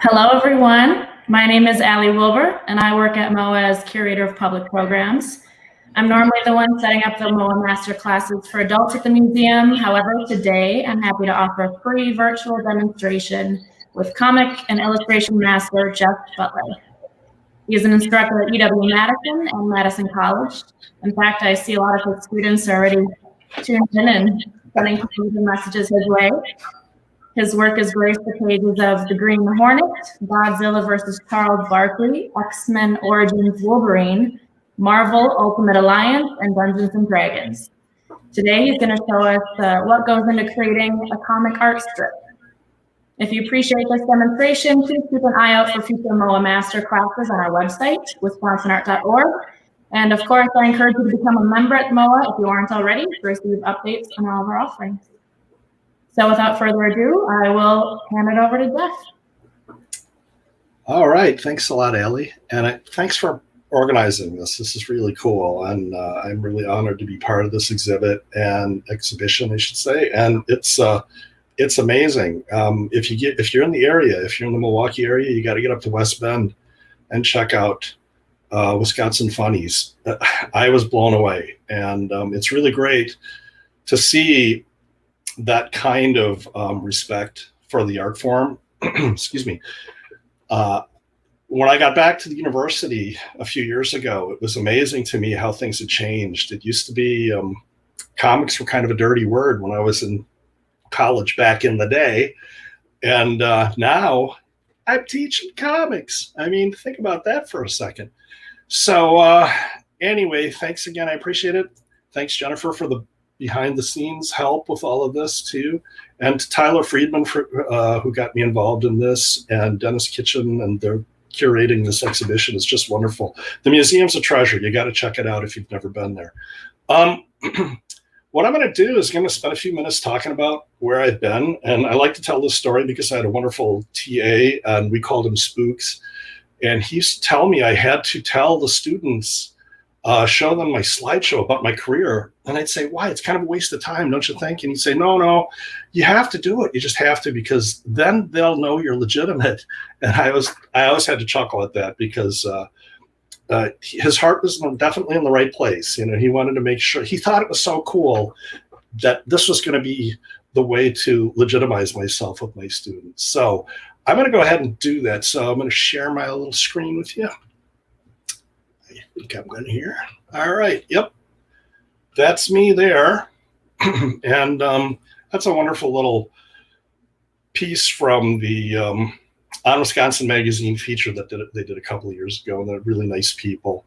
Hello, everyone. My name is Allie Wilbur, and I work at MOA as Curator of Public Programs. I'm normally the one setting up the MOA Master Classes for adults at the museum. However, today I'm happy to offer a free virtual demonstration with comic and illustration master Jeff Butler. He is an instructor at UW-Madison and Madison College. In fact, I see a lot of his students are already tuned in and sending messages his way. His work has graced the pages of The Green Hornet, Godzilla vs. Charles Barkley, X-Men Origins Wolverine, Marvel Ultimate Alliance, and Dungeons and Dragons. Today he's going to show us what goes into creating a comic art strip. If you appreciate this demonstration, please keep an eye out for future MOA Master classes on our website, wisconsinart.org. And of course, I encourage you to become a member at MOA if you aren't already to receive updates on all of our offerings. So without further ado, I will hand it over to Jeff. All right. Thanks a lot, Allie. And thanks for organizing this. This is really cool. And I'm really honored to be part of this exhibit and exhibition, I should say. And it's amazing. If you're in the area, if you're in the Milwaukee area, you got to get up to West Bend and check out Wisconsin Funnies. I was blown away. And it's really great to see that kind of respect for the art form. Excuse me. When I got back to the university a few years ago, it was amazing to me how things had changed. It used to be comics were kind of a dirty word when I was in college back in the day. And now I'm teaching comics. I mean, think about that for a second. So anyway, thanks again. I appreciate it. Thanks, Jennifer, for the behind the scenes help with all of this too. And to Tyler Friedman, who got me involved in this, and Dennis Kitchen, and they're curating this exhibition. Is just wonderful. The museum's a treasure. You got to check it out if you've never been there. What I'm going to do is going to spend a few minutes talking about where I've been. And I like to tell this story because I had a wonderful TA, and we called him Spooks. And he used to tell me I had to tell the students, show them my slideshow about my career. And I'd say, why? It's kind of a waste of time, don't you think? And he'd say, no, you have to do it. You just have to, because then they'll know you're legitimate. And I always had to chuckle at that because his heart was definitely in the right place. You know, he wanted to make sure, he thought it was so cool that this was going to be the way to legitimize myself with my students. So I'm going to go ahead and do that. So I'm going to share my little screen with you. I think I'm going here. All right. Yep. That's me there. And that's a wonderful little piece from the On Wisconsin Magazine feature that they did a couple of years ago. And they're really nice people.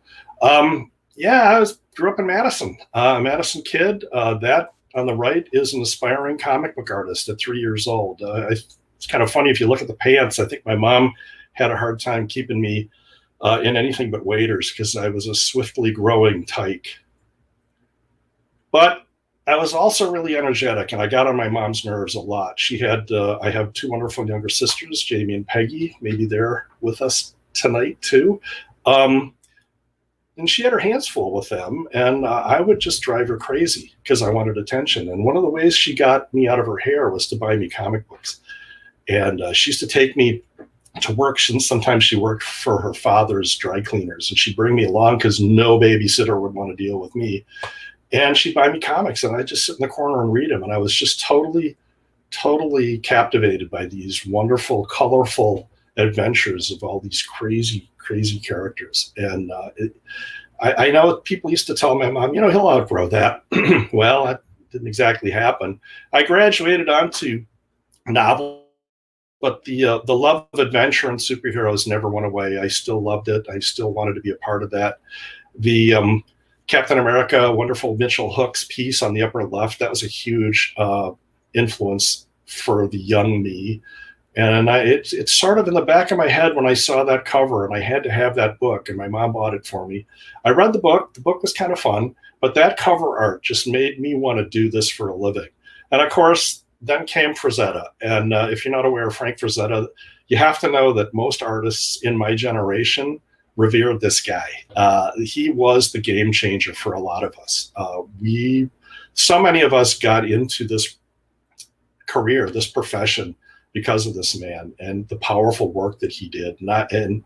Yeah, grew up in Madison. Madison kid. That on the right is an aspiring comic book artist at 3 years old. It's kind of funny if you look at the pants. I think my mom had a hard time keeping me in anything but waders because I was a swiftly growing tyke. But I was also really energetic, and I got on my mom's nerves a lot. I have two wonderful younger sisters, Jamie and Peggy. Maybe they're with us tonight too. And she had her hands full with them, and I would just drive her crazy because I wanted attention. And one of the ways she got me out of her hair was to buy me comic books. And she used to take me to work. Sometimes she worked for her father's dry cleaners, and she'd bring me along because no babysitter would want to deal with me. And she'd buy me comics, and I'd just sit in the corner and read them. And I was just totally captivated by these wonderful, colorful adventures of all these crazy characters. And I know people used to tell my mom, he'll outgrow that. Well, that didn't exactly happen. I graduated onto novels. But the love of adventure and superheroes never went away. I still loved it. I still wanted to be a part of that. The Captain America, wonderful Mitchell Hooks piece on the upper left, that was a huge influence for the young me. And it's sort of in the back of my head when I saw that cover, and I had to have that book, and my mom bought it for me. I read the book. The book was kind of fun, but that cover art just made me want to do this for a living. And of course, then came Frazetta. And if you're not aware of Frank Frazetta, you have to know that most artists in my generation revered this guy. He was the game changer for a lot of us. So many of us got into this career, this profession, because of this man and the powerful work that he did. And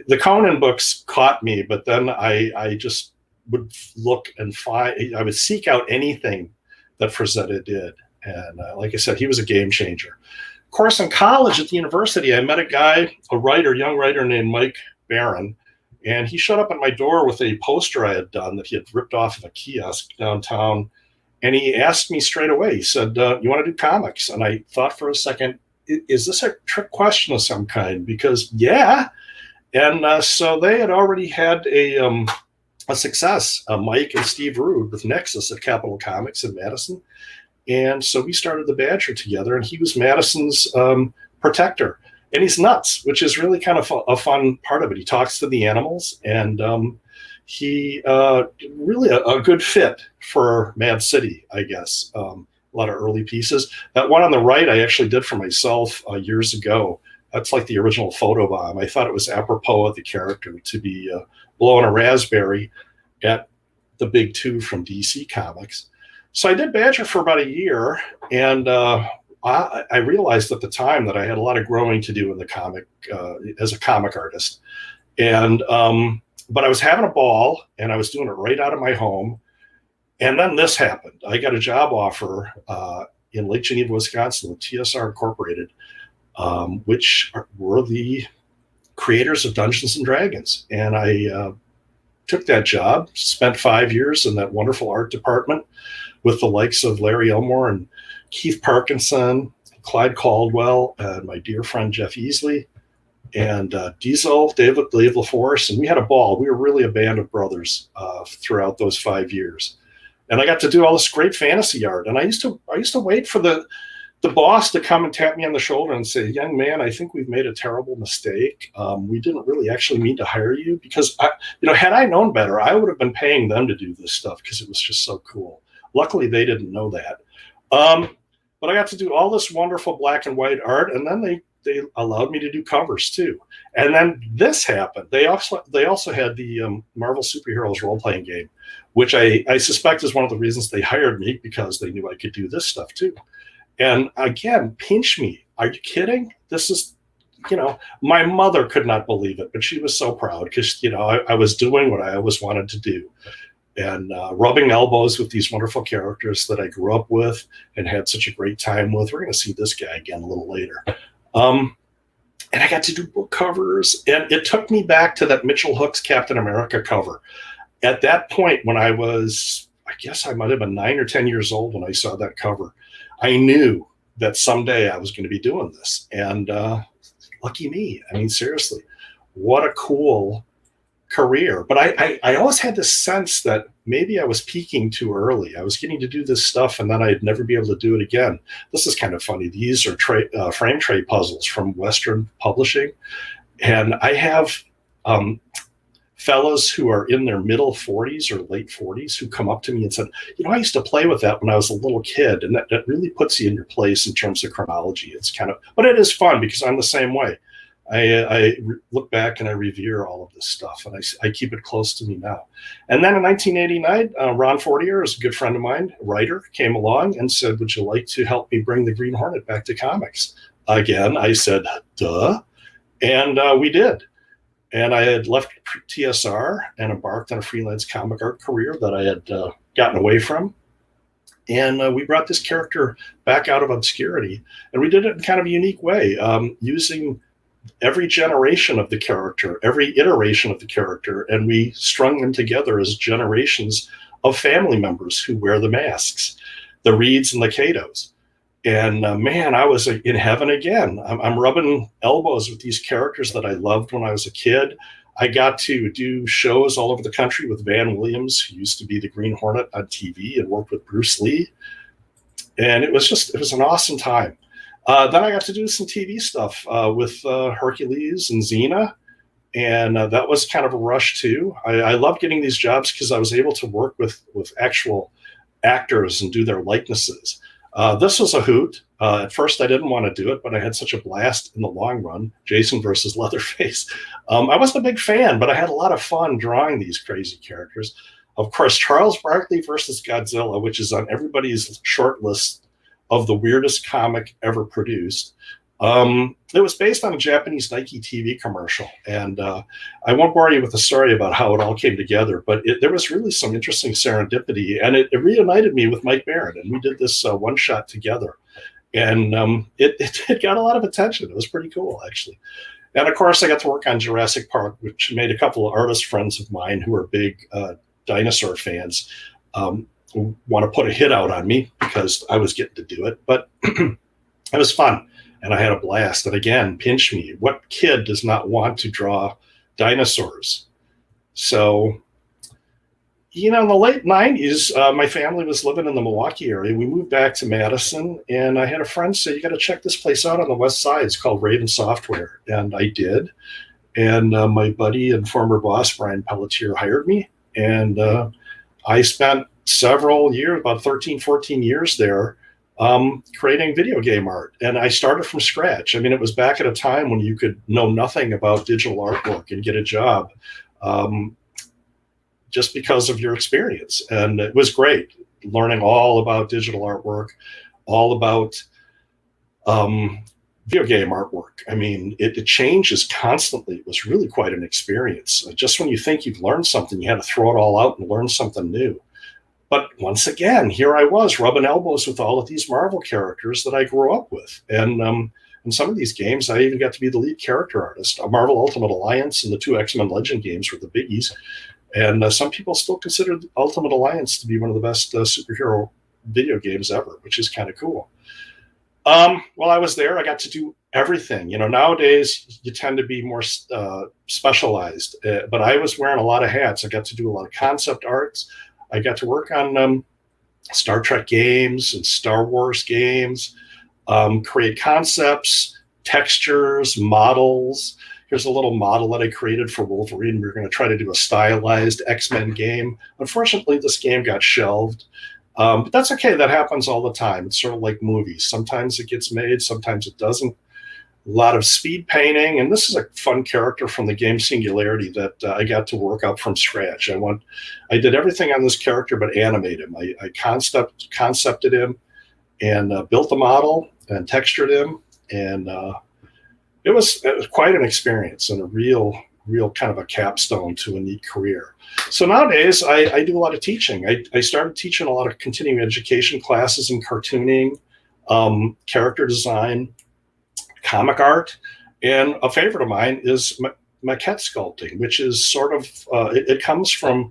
the Conan books caught me, but then I just would look and I would seek out anything that Frazetta did. And like I said, he was a game changer. Of course, in college at the university, I met a guy, young writer named Mike Barron, and he showed up at my door with a poster I had done that he had ripped off of a kiosk downtown. And he asked me straight away, he said, you want to do comics? And I thought for a second, is this a trick question of some kind? Because yeah. And so they had already had a success, Mike and Steve Rude with Nexus at Capitol Comics in Madison. And so we started the Badger together, and he was Madison's protector. And he's nuts, which is really kind of a fun part of it. He talks to the animals, and he really a good fit for Mad City, I guess. A lot of early pieces. That one on the right, I actually did for myself years ago. That's like the original photobomb. I thought it was apropos of the character to be blowing a raspberry at the big two from DC Comics. So I did Badger for about a year, and I realized at the time that I had a lot of growing to do in the comic as a comic artist. And but I was having a ball, and I was doing it right out of my home. And then this happened. I got a job offer in Lake Geneva, Wisconsin with TSR Incorporated, which were the creators of Dungeons and Dragons. And I took that job, spent 5 years in that wonderful art department with the likes of Larry Elmore and Keith Parkinson, Clyde Caldwell, and my dear friend Jeff Easley, and Diesel, Dave LaForce. And we had a ball. We were really a band of brothers throughout those 5 years. And I got to do all this great fantasy art. And I used to wait for the boss to come and tap me on the shoulder and say, young man, I think we've made a terrible mistake. We didn't really actually mean to hire you, because had I known better, I would have been paying them to do this stuff because it was just so cool. Luckily, they didn't know that. But I got to do all this wonderful black and white art, and then they allowed me to do covers too. And then this happened. They also had the Marvel Superheroes role-playing game, which I suspect is one of the reasons they hired me, because they knew I could do this stuff too. And again, pinch me. Are you kidding? This is, my mother could not believe it, but she was so proud because, I was doing what I always wanted to do, and rubbing elbows with these wonderful characters that I grew up with and had such a great time with. We're going to see this guy again a little later. And I got to do book covers, and it took me back to that Mitchell Hooks Captain America cover. At that point, when I guess I might have been 9 or 10 years old when I saw that cover, I knew that someday I was going to be doing this. And lucky me. I mean, seriously, what a cool career. But I always had this sense that maybe I was peaking too early. I was getting to do this stuff, and then I'd never be able to do it again. This is kind of funny. These are frame tray puzzles from Western Publishing. And I have fellows who are in their middle 40s or late 40s who come up to me and said, I used to play with that when I was a little kid. And that really puts you in your place in terms of chronology. But it is fun because I'm the same way. I look back and I revere all of this stuff, and I keep it close to me now. And then in 1989, Ron Fortier is a good friend of mine, a writer, came along and said, would you like to help me bring the Green Hornet back to comics? Again, I said, duh. And we did. And I had left TSR and embarked on a freelance comic art career that I had gotten away from. And we brought this character back out of obscurity. And we did it in kind of a unique way, using every generation of the character, every iteration of the character, and we strung them together as generations of family members who wear the masks, the Reeds and the Catos. And man, I was in heaven again. I'm rubbing elbows with these characters that I loved when I was a kid. I got to do shows all over the country with Van Williams, who used to be the Green Hornet on TV and worked with Bruce Lee. And it was an awesome time. Then I got to do some TV stuff with Hercules and Xena, and that was kind of a rush too. I love getting these jobs because I was able to work with actual actors and do their likenesses. This was a hoot. At first I didn't want to do it, but I had such a blast in the long run. Jason versus Leatherface. I wasn't a big fan, but I had a lot of fun drawing these crazy characters. Of course, Charles Barkley versus Godzilla, which is on everybody's short list of the weirdest comic ever produced. It was based on a Japanese Nike TV commercial, and I won't bore you with the story about how it all came together, but there was really some interesting serendipity, and it reunited me with Mike Barron, and we did this one shot together, and it got a lot of attention. It was pretty cool, actually. And of course, I got to work on Jurassic Park, which made a couple of artist friends of mine who are big dinosaur fans want to put a hit out on me because I was getting to do it, but it was fun. And I had a blast. And again, pinch me. What kid does not want to draw dinosaurs? So, in the late 90s, my family was living in the Milwaukee area. We moved back to Madison, and I had a friend say, you got to check this place out on the west side. It's called Raven Software. And I did. And my buddy and former boss, Brian Pelletier, hired me. And I spent several years, about 13, 14 years there, creating video game art. And I started from scratch. I mean, it was back at a time when you could know nothing about digital artwork and get a job just because of your experience. And it was great learning all about digital artwork, all about video game artwork. I mean, it changes constantly. It was really quite an experience. Just when you think you've learned something, you had to throw it all out and learn something new. But once again, here I was rubbing elbows with all of these Marvel characters that I grew up with. And in some of these games, I even got to be the lead character artist. Marvel Ultimate Alliance and the 2 X-Men Legend games were the biggies. And some people still consider Ultimate Alliance to be one of the best superhero video games ever, which is kind of cool. While I was there, I got to do everything. Nowadays, you tend to be more specialized. But I was wearing a lot of hats. I got to do a lot of concept arts. I got to work on Star Trek games and Star Wars games, create concepts, textures, models. Here's a little model that I created for Wolverine. We were going to try to do a stylized X-Men game. Unfortunately, this game got shelved. But that's okay. That happens all the time. It's sort of like movies. Sometimes it gets made, sometimes it doesn't. A lot of speed painting, and this is a fun character from the game Singularity that I got to work up from scratch. I did everything on this character but animate him. I concepted him and built the model and textured him, and it was quite an experience and a real kind of a capstone to a neat career. So nowadays, I do a lot of teaching. I started teaching a lot of continuing education classes in cartooning, character design, comic art, and a favorite of mine is maquette sculpting, which is sort of, it comes from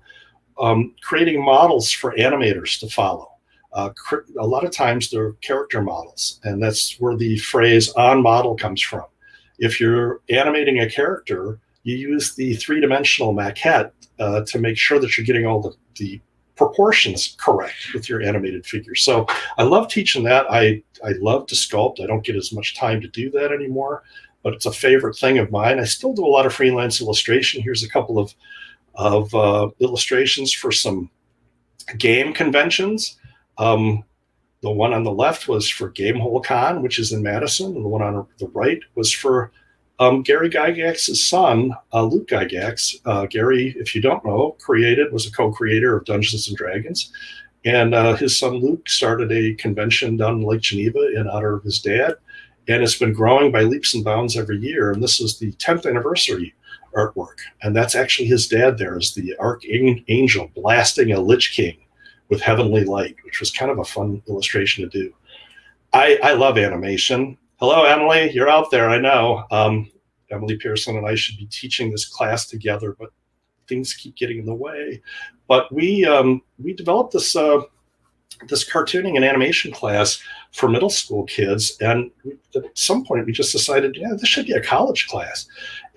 creating models for animators to follow. A lot of times they're character models, and that's where the phrase on model comes from. If you're animating a character, you use the three-dimensional maquette to make sure that you're getting all the proportions correct with your animated figure. So I love teaching that. I love to sculpt. I don't get as much time to do that anymore, but it's a favorite thing of mine. I still do a lot of freelance illustration. Here's a couple of illustrations for some game conventions. The one on the left was for Gamehole Con, which is in Madison, and the one on the right was for Gary Gygax's son, Luke Gygax. Gary, if you don't know, was a co-creator of Dungeons and Dragons. And his son Luke started a convention down in Lake Geneva in honor of his dad. And it's been growing by leaps and bounds every year. And this is the 10th anniversary artwork. And that's actually his dad there as the Archangel blasting a Lich King with heavenly light, which was kind of a fun illustration to do. I love animation. Hello, Emily. You're out there, I know. Emily Pearson and I should be teaching this class together, but things keep getting in the way. But we developed this cartooning and animation class for middle school kids, and at some point we just decided, yeah, this should be a college class.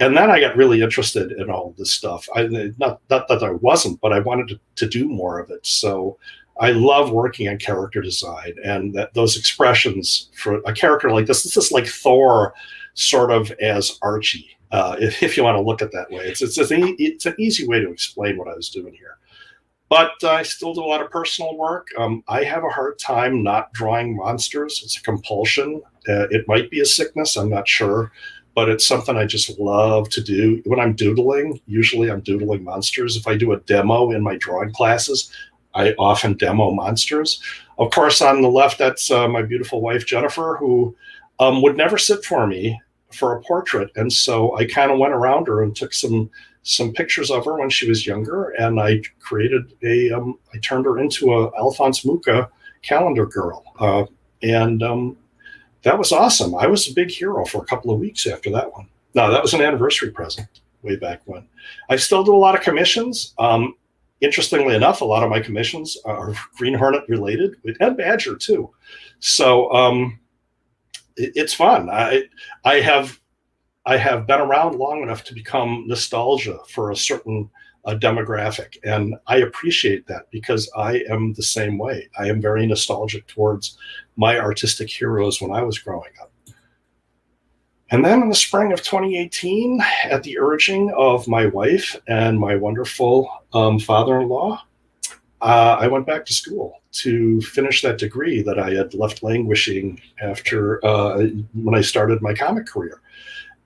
And then I got really interested in all this stuff. Not that I wasn't, but I wanted to do more of it. So I love working on character design, and those expressions for a character like this. This is like Thor, sort of as Archie, if you want to look at it that way. It's an easy way to explain what I was doing here. But I still do a lot of personal work. I have a hard time not drawing monsters. It's a compulsion. It might be a sickness, I'm not sure, but it's something I just love to do. When I'm doodling, usually I'm doodling monsters. If I do a demo in my drawing classes, I often demo monsters. Of course, on the left, that's my beautiful wife, Jennifer, who would never sit for me for a portrait. And so I kind of went around her and took some pictures of her when she was younger. And I created I turned her into a Alphonse Mucha calendar girl. That was awesome. I was a big hero for a couple of weeks after that one. No, that was an anniversary present way back when. I still do a lot of commissions. Interestingly enough, a lot of my commissions are Green Hornet related, and Badger too. So it's fun. I have been around long enough to become nostalgia for a certain demographic, and I appreciate that because I am the same way. I am very nostalgic towards my artistic heroes when I was growing up. And then in the spring of 2018, at the urging of my wife and my wonderful father-in-law, I went back to school to finish that degree that I had left languishing after when I started my comic career.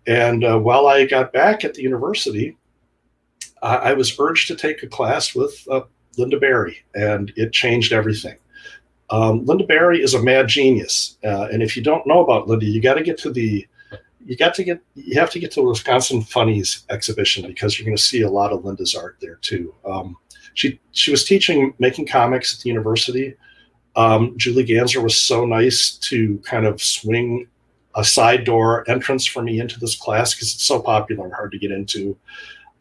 And while I got back at the university, I was urged to take a class with Linda Barry, and it changed everything. Linda Barry is a mad genius, and if you don't know about Linda, you have to get to the Wisconsin Funnies exhibition because you're going to see a lot of Linda's art there too. She was teaching making comics at the university. Julie Ganser was so nice to kind of swing a side door entrance for me into this class because it's so popular and hard to get into.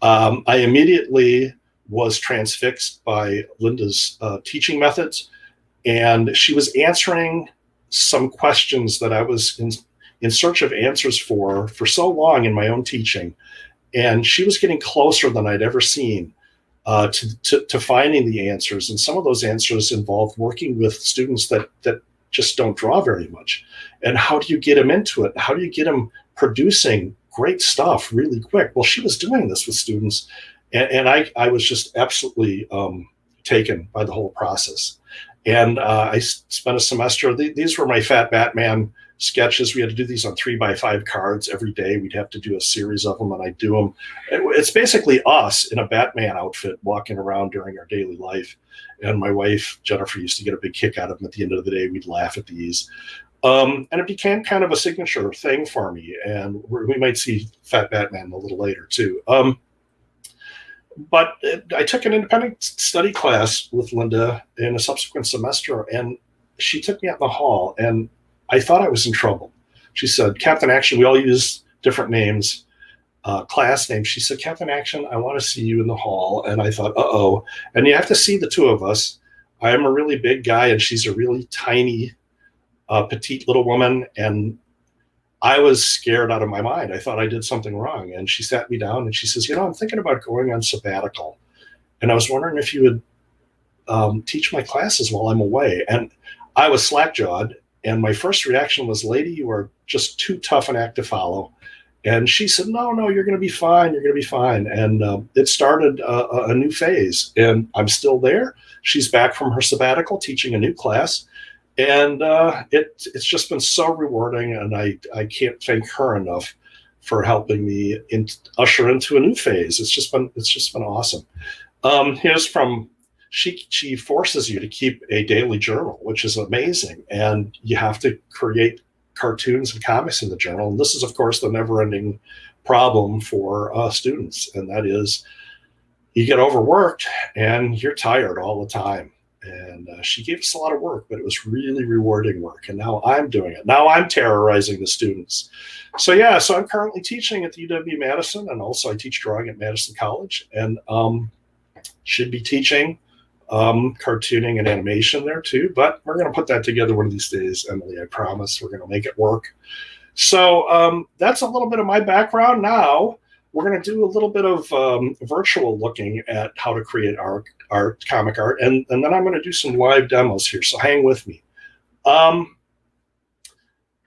I immediately was transfixed by Linda's teaching methods, and she was answering some questions that I was in search of answers for so long in my own teaching. And she was getting closer than I'd ever seen to finding the answers. And some of those answers involved working with students that just don't draw very much. And how do you get them into it? How do you get them producing great stuff really quick? Well, she was doing this with students. And I was just absolutely taken by the whole process. And I spent a semester, these were my Fat Batman sketches. We had to do these on 3x5 cards every day. We'd have to do a series of them, and I'd do them. It's basically us in a Batman outfit walking around during our daily life. And my wife, Jennifer, used to get a big kick out of them. At the end of the day, we'd laugh at these. And it became kind of a signature thing for me. And we might see Fat Batman a little later, too. But I took an independent study class with Linda in a subsequent semester, and she took me out in the hall, and I thought I was in trouble. She said, Captain Action, we all use different names, class names. She said, Captain Action, I want to see you in the hall. And I thought, uh-oh. And you have to see the two of us. I am a really big guy, and she's a really tiny, petite little woman. And I was scared out of my mind. I thought I did something wrong. And she sat me down and she says, I'm thinking about going on sabbatical. And I was wondering if you would teach my classes while I'm away. And I was slack-jawed. And my first reaction was, lady, you are just too tough an act to follow. And she said, no, you're going to be fine. You're going to be fine. And it started a new phase. And I'm still there. She's back from her sabbatical teaching a new class. And it's just been so rewarding, and I can't thank her enough for helping me usher into a new phase. It's just been awesome. Here's from she forces you to keep a daily journal, which is amazing, and you have to create cartoons and comics in the journal. And this is, of course, the never-ending problem for students, and that is you get overworked and you're tired all the time. And she gave us a lot of work, but it was really rewarding work. And now I'm doing it. Now I'm terrorizing the students. So I'm currently teaching at the UW-Madison, and also I teach drawing at Madison College, and should be teaching cartooning and animation there too. But we're going to put that together one of these days, Emily. I promise we're going to make it work. So that's a little bit of my background. Now we're going to do a little bit of virtual looking at how to create comic art, and then I'm going to do some live demos here, so hang with me. One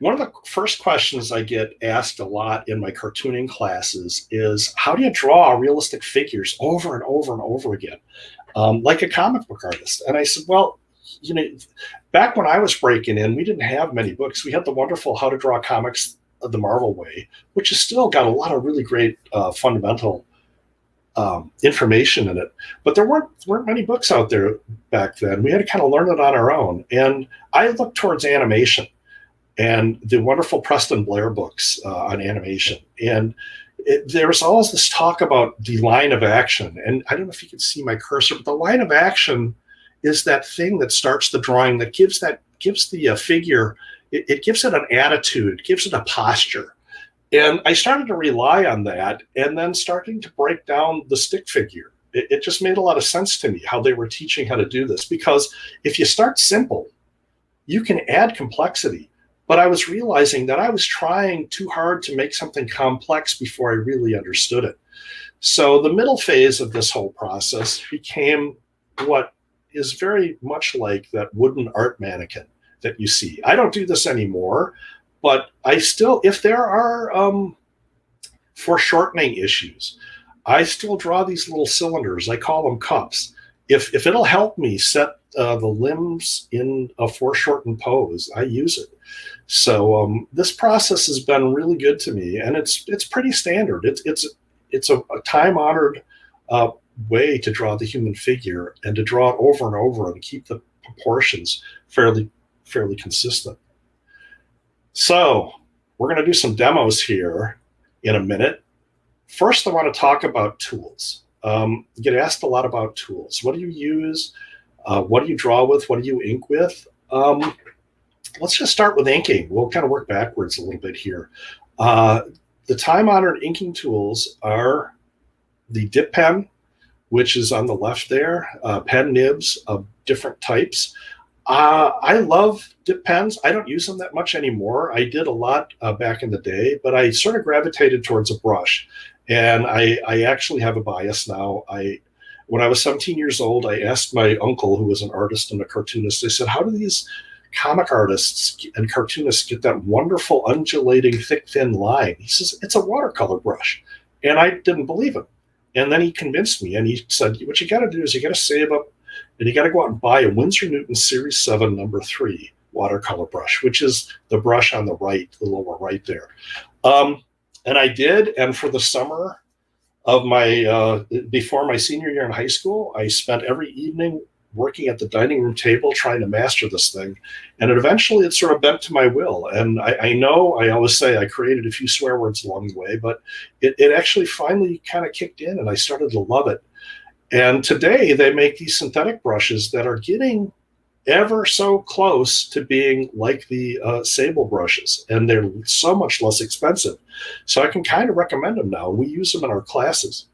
of the first questions I get asked a lot in my cartooning classes is, how do you draw realistic figures over and over and over again, like a comic book artist? And I said, well, back when I was breaking in, we didn't have many books. We had the wonderful How to Draw Comics the Marvel Way, which has still got a lot of really great fundamental information in it. But there weren't many books out there back then. We had to kind of learn it on our own. And I looked towards animation. and the wonderful Preston Blair books on animation. And there's always this talk about the line of action. And I don't know if you can see my cursor, but the line of action is that thing that starts the drawing, that gives the figure, it gives it an attitude, gives it a posture. And I started to rely on that, and then starting to break down the stick figure. It just made a lot of sense to me how they were teaching how to do this, because if you start simple, you can add complexity. But I was realizing that I was trying too hard to make something complex before I really understood it. So the middle phase of this whole process became what is very much like that wooden art mannequin that you see. I don't do this anymore, but I still, if there are foreshortening issues, I still draw these little cylinders. I call them cups. If it'll help me set the limbs in a foreshortened pose, I use it. So this process has been really good to me, and it's pretty standard. It's a time-honored way to draw the human figure, and to draw it over and over and keep the proportions fairly consistent. So we're going to do some demos here in a minute. First, I want to talk about tools. You get asked a lot about tools. What do you use? What do you draw with? What do you ink with? Let's just start with inking. We'll kind of work backwards a little bit here. The time-honored inking tools are the dip pen, which is on the left there, pen nibs of different types. I love dip pens. I don't use them that much anymore. I did a lot back in the day, but I sort of gravitated towards a brush. And I actually have a bias now. When I was 17 years old, I asked my uncle, who was an artist and a cartoonist, I said, how do these comic artists and cartoonists get that wonderful undulating, thick, thin line? He says, it's a watercolor brush. And I didn't believe him. And then he convinced me, and he said, what you got to do is you got to save up, and you got to go out and buy a Winsor Newton Series 7 number 3 watercolor brush, which is the brush on the right, the lower right there. And I did, and for the summer of my, before my senior year in high school, I spent every evening working at the dining room table trying to master this thing. And it sort of bent to my will. And I know I always say I created a few swear words along the way, but it actually finally kind of kicked in, and I started to love it. And today they make these synthetic brushes that are getting ever so close to being like the sable brushes, and they're so much less expensive. So I can kind of recommend them now. We use them in our classes.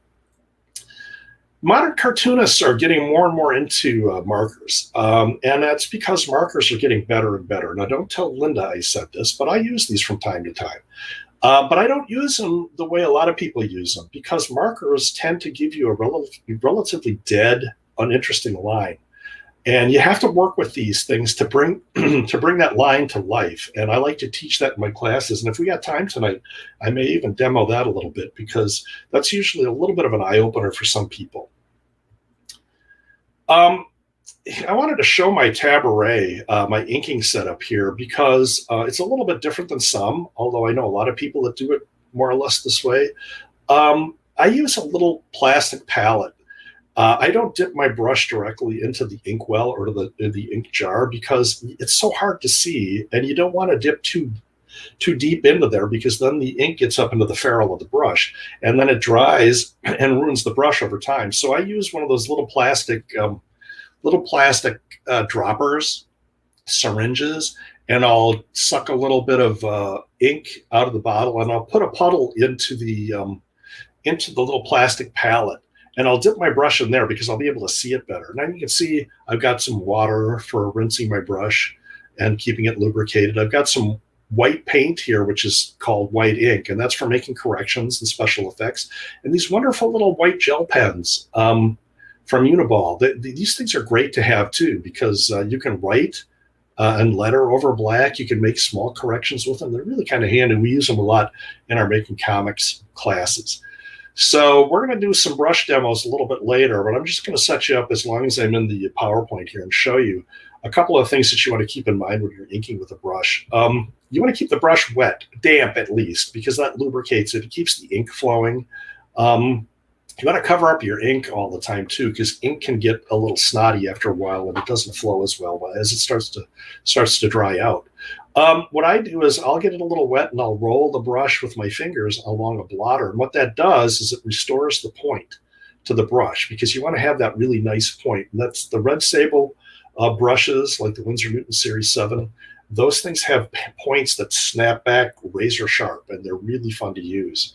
Modern cartoonists are getting more and more into markers, and that's because markers are getting better and better. Now, don't tell Linda I said this, but I use these from time to time. But I don't use them the way a lot of people use them, because markers tend to give you a relatively dead, uninteresting line. And you have to work with these things to bring that line to life. And I like to teach that in my classes. And if we got time tonight, I may even demo that a little bit, because that's usually a little bit of an eye-opener for some people. I wanted to show my Tabaret, my inking setup here, because it's a little bit different than some, although I know a lot of people that do it more or less this way. I use a little plastic palette. I don't dip my brush directly into the inkwell or the ink jar, because it's so hard to see, and you don't want to dip too deep into there, because then the ink gets up into the ferrule of the brush, and then it dries and ruins the brush over time. So I use one of those little plastic droppers, syringes, and I'll suck a little bit of ink out of the bottle, and I'll put a puddle into the little plastic palette. And I'll dip my brush in there because I'll be able to see it better. Now you can see I've got some water for rinsing my brush and keeping it lubricated. I've got some white paint here, which is called white ink, and that's for making corrections and special effects. And these wonderful little white gel pens from Uniball. These things are great to have too, because you can write and letter over black. You can make small corrections with them. They're really kind of handy. We use them a lot in our making comics classes. So we're going to do some brush demos a little bit later, but I'm just going to set you up as long as I'm in the PowerPoint here and show you a couple of things that you want to keep in mind when you're inking with a brush. You want to keep the brush wet, damp at least, because that lubricates it. It keeps the ink flowing. You want to cover up your ink all the time too, because ink can get a little snotty after a while and it doesn't flow as well as it starts to dry out. What I do is I'll get it a little wet and I'll roll the brush with my fingers along a blotter. And what that does is it restores the point to the brush, because you want to have that really nice point. And that's the red sable brushes, like the Winsor Newton Series 7. Those things have points that snap back razor sharp, and they're really fun to use.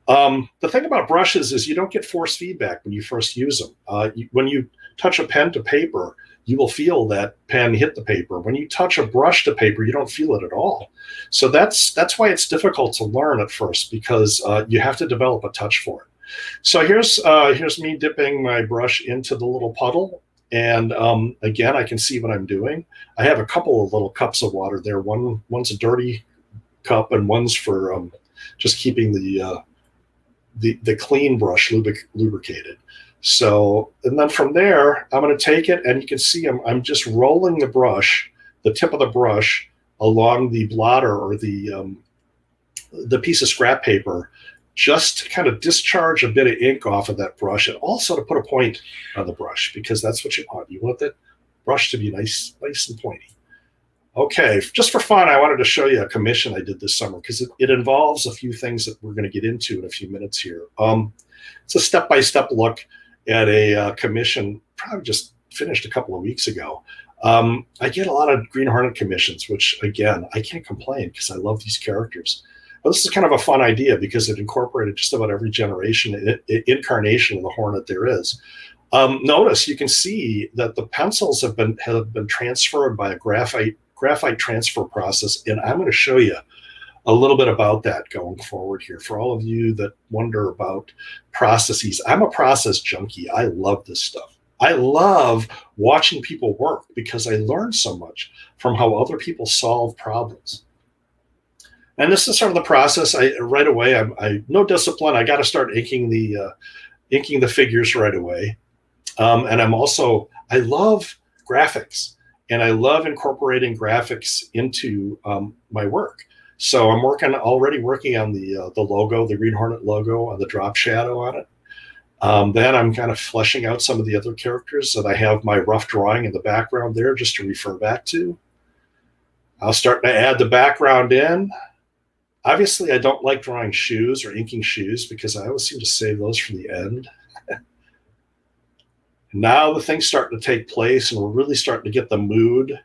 The thing about brushes is you don't get force feedback when you first use them. When you touch a pen to paper, you will feel that pen hit the paper. When you touch a brush to paper, you don't feel it at all. So that's why it's difficult to learn at first, because you have to develop a touch for it. So here's me dipping my brush into the little puddle. And again, I can see what I'm doing. I have a couple of little cups of water there. One's a dirty cup and one's for just keeping the clean brush lubricated. So, and then from there, I'm going to take it, and you can see I'm just rolling the brush, the tip of the brush, along the blotter or the piece of scrap paper, just to kind of discharge a bit of ink off of that brush, and also to put a point on the brush, because that's what you want. You want that brush to be nice and pointy. Okay, just for fun, I wanted to show you a commission I did this summer, because it involves a few things that we're going to get into in a few minutes here. It's a step-by-step look at a commission, probably just finished a couple of weeks ago. I get a lot of Green Hornet commissions, which, again, I can't complain because I love these characters. But this is kind of a fun idea because it incorporated just about every incarnation of the Hornet there is. Notice you can see that the pencils have been transferred by a graphite transfer process, and I'm going to show you a little bit about that going forward here. For all of you that wonder about processes, I'm a process junkie. I love this stuff. I love watching people work because I learn so much from how other people solve problems. And this is sort of the process. Right away, I no discipline. I got to start inking the figures right away. And I love graphics, and I love incorporating graphics into my work. So I'm already working on the logo, the Green Hornet logo, on the drop shadow on it. Then I'm kind of fleshing out some of the other characters that I have my rough drawing in the background there just to refer back to. I'll start to add the background in. Obviously, I don't like drawing shoes or inking shoes because I always seem to save those for the end. Now the thing's starting to take place, and we're really starting to get the mood,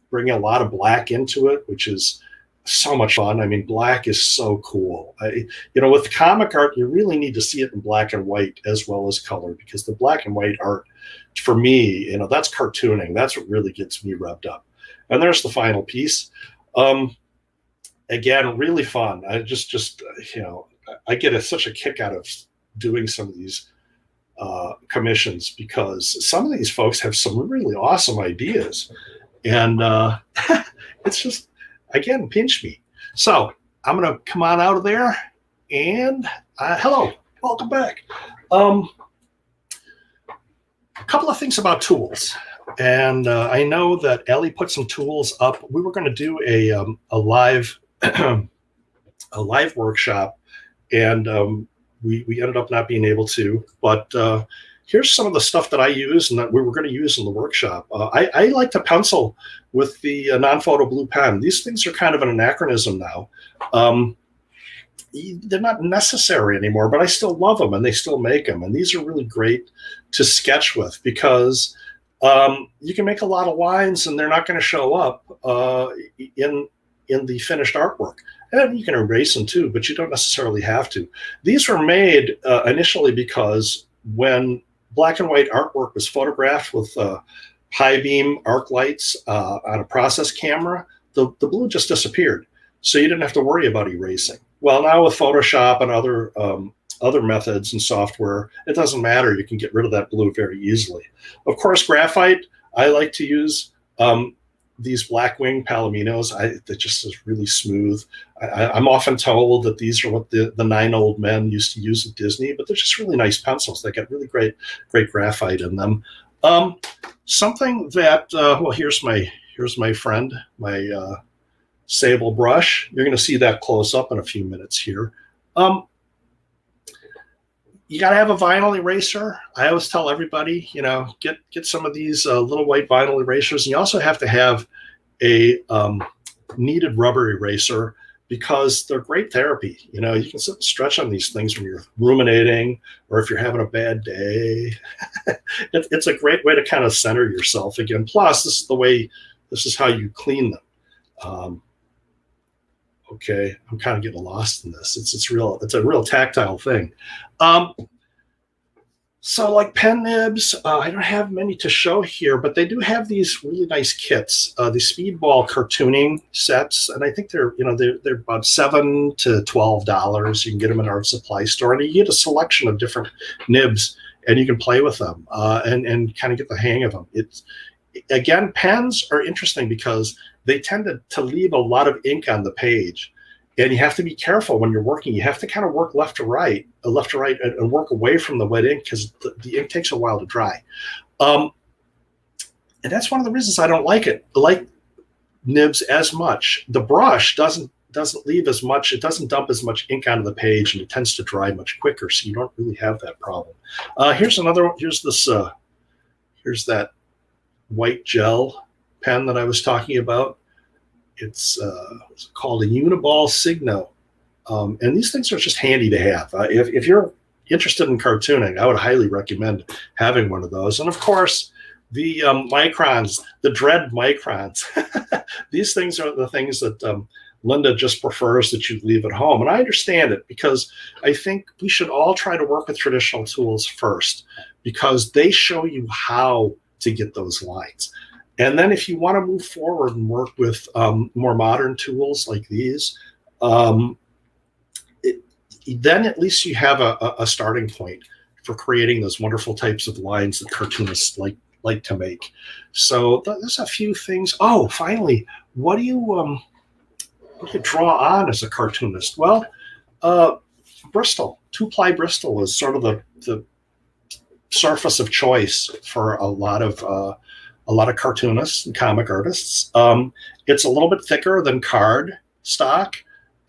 bringing a lot of black into it, which is so much fun. I mean, black is so cool. With comic art, you really need to see it in black and white as well as color, because the black and white art, for me, that's cartooning. That's what really gets me revved up. And there's the final piece. Again, really fun. I I get such a kick out of doing some of these commissions, because some of these folks have some really awesome ideas, and it's just, again, pinch me. So I'm going to come on out of there, and hello, welcome back. A couple of things about tools. And I know that Ellie put some tools up. We were going to do a live workshop, and we ended up not being able to. But here's some of the stuff that I use and that we were going to use in the workshop. I like to pencil with the non-photo blue pen. These things are kind of an anachronism now. They're not necessary anymore, but I still love them, and they still make them. And these are really great to sketch with, because you can make a lot of lines and they're not going to show up in the finished artwork. And you can erase them too, but you don't necessarily have to. These were made initially because when black and white artwork was photographed with high beam arc lights on a process camera, the blue just disappeared. So you didn't have to worry about erasing. Well, now with Photoshop and other methods and software, it doesn't matter. You can get rid of that blue very easily. Of course, graphite, I like to use these Blackwing Palominos. They're just really smooth. I'm often told that these are what the 9 old men used to use at Disney, but they're just really nice pencils. They get really great graphite in them. Something that, well, here's my friend, my sable brush. You're going to see that close up in a few minutes here. You got to have a vinyl eraser. I always tell everybody, get some of these little white vinyl erasers. And you also have to have a kneaded rubber eraser because they're great therapy. You can sit and stretch on these things when you're ruminating or if you're having a bad day. It's a great way to kind of center yourself again. Plus, this is how you clean them. Okay, I'm kind of getting lost in this. It's a real tactile thing. So like pen nibs, I don't have many to show here, but they do have these really nice kits, the Speedball cartooning sets, and I think they're about $7 to $12. You can get them in our supply store, and you get a selection of different nibs, and you can play with them and kind of get the hang of them. Again, pens are interesting because they tend to leave a lot of ink on the page. And you have to be careful when you're working. You have to kind of work left to right, and work away from the wet ink because the ink takes a while to dry. And that's one of the reasons I don't like nibs as much. The brush doesn't leave as much. It doesn't dump as much ink onto the page, and it tends to dry much quicker. So you don't really have that problem. Here's another one. Here's that white gel pen that I was talking about. It's called a Uniball Signo. And these things are just handy to have. If you're interested in cartooning, I would highly recommend having one of those. And of course, the microns, the dread microns. These things are the things that Linda just prefers that you leave at home. And I understand it because I think we should all try to work with traditional tools first because they show you how to get those lines. And then if you want to move forward and work with more modern tools like these, then at least you have a starting point for creating those wonderful types of lines that cartoonists like to make. So there's a few things. Oh, finally, what do you draw on as a cartoonist? Well, Bristol, 2-ply Bristol is sort of the surface of choice for a lot of cartoonists and comic artists. It's a little bit thicker than card stock,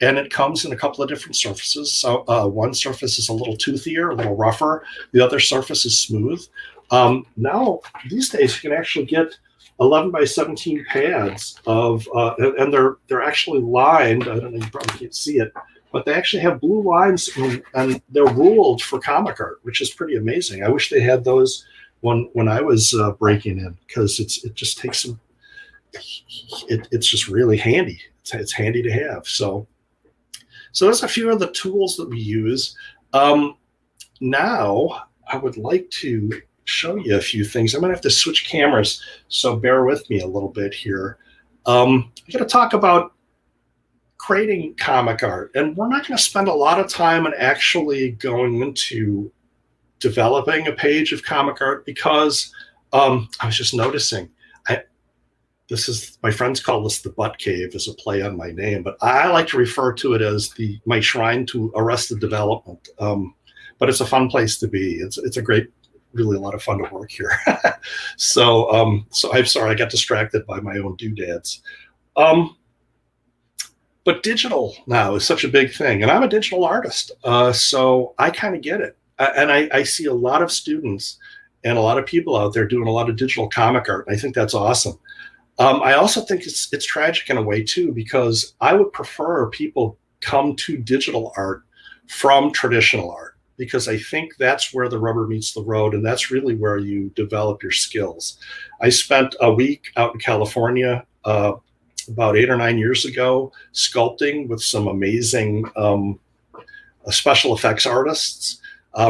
and it comes in a couple of different surfaces. So one surface is a little toothier, a little rougher. The other surface is smooth. Now, these days, you can actually get 11 by 17 pads and they're actually lined. I don't know, you probably can't see it, but they actually have blue lines and they're ruled for comic art, which is pretty amazing. I wish they had those when I was breaking in, because it just takes some. It's just really handy. It's handy to have. So there's a few of the tools that we use. Now I would like to show you a few things. I'm gonna have to switch cameras, so bear with me a little bit here. I'm gonna talk about creating comic art, and we're not gonna spend a lot of time on actually going into developing a page of comic art because I was just noticing, my friends call this the butt cave as a play on my name, but I like to refer to it as my shrine to arrested development. But it's a fun place to be. It's really a lot of fun to work here. So I'm sorry, I got distracted by my own doodads. But digital now is such a big thing, and I'm a digital artist, so I kind of get it. And I see a lot of students and a lot of people out there doing a lot of digital comic art. And I think that's awesome. I also think it's tragic in a way too, because I would prefer people come to digital art from traditional art, because I think that's where the rubber meets the road, and that's really where you develop your skills. I spent a week out in California about 8 or 9 years ago sculpting with some amazing special effects artists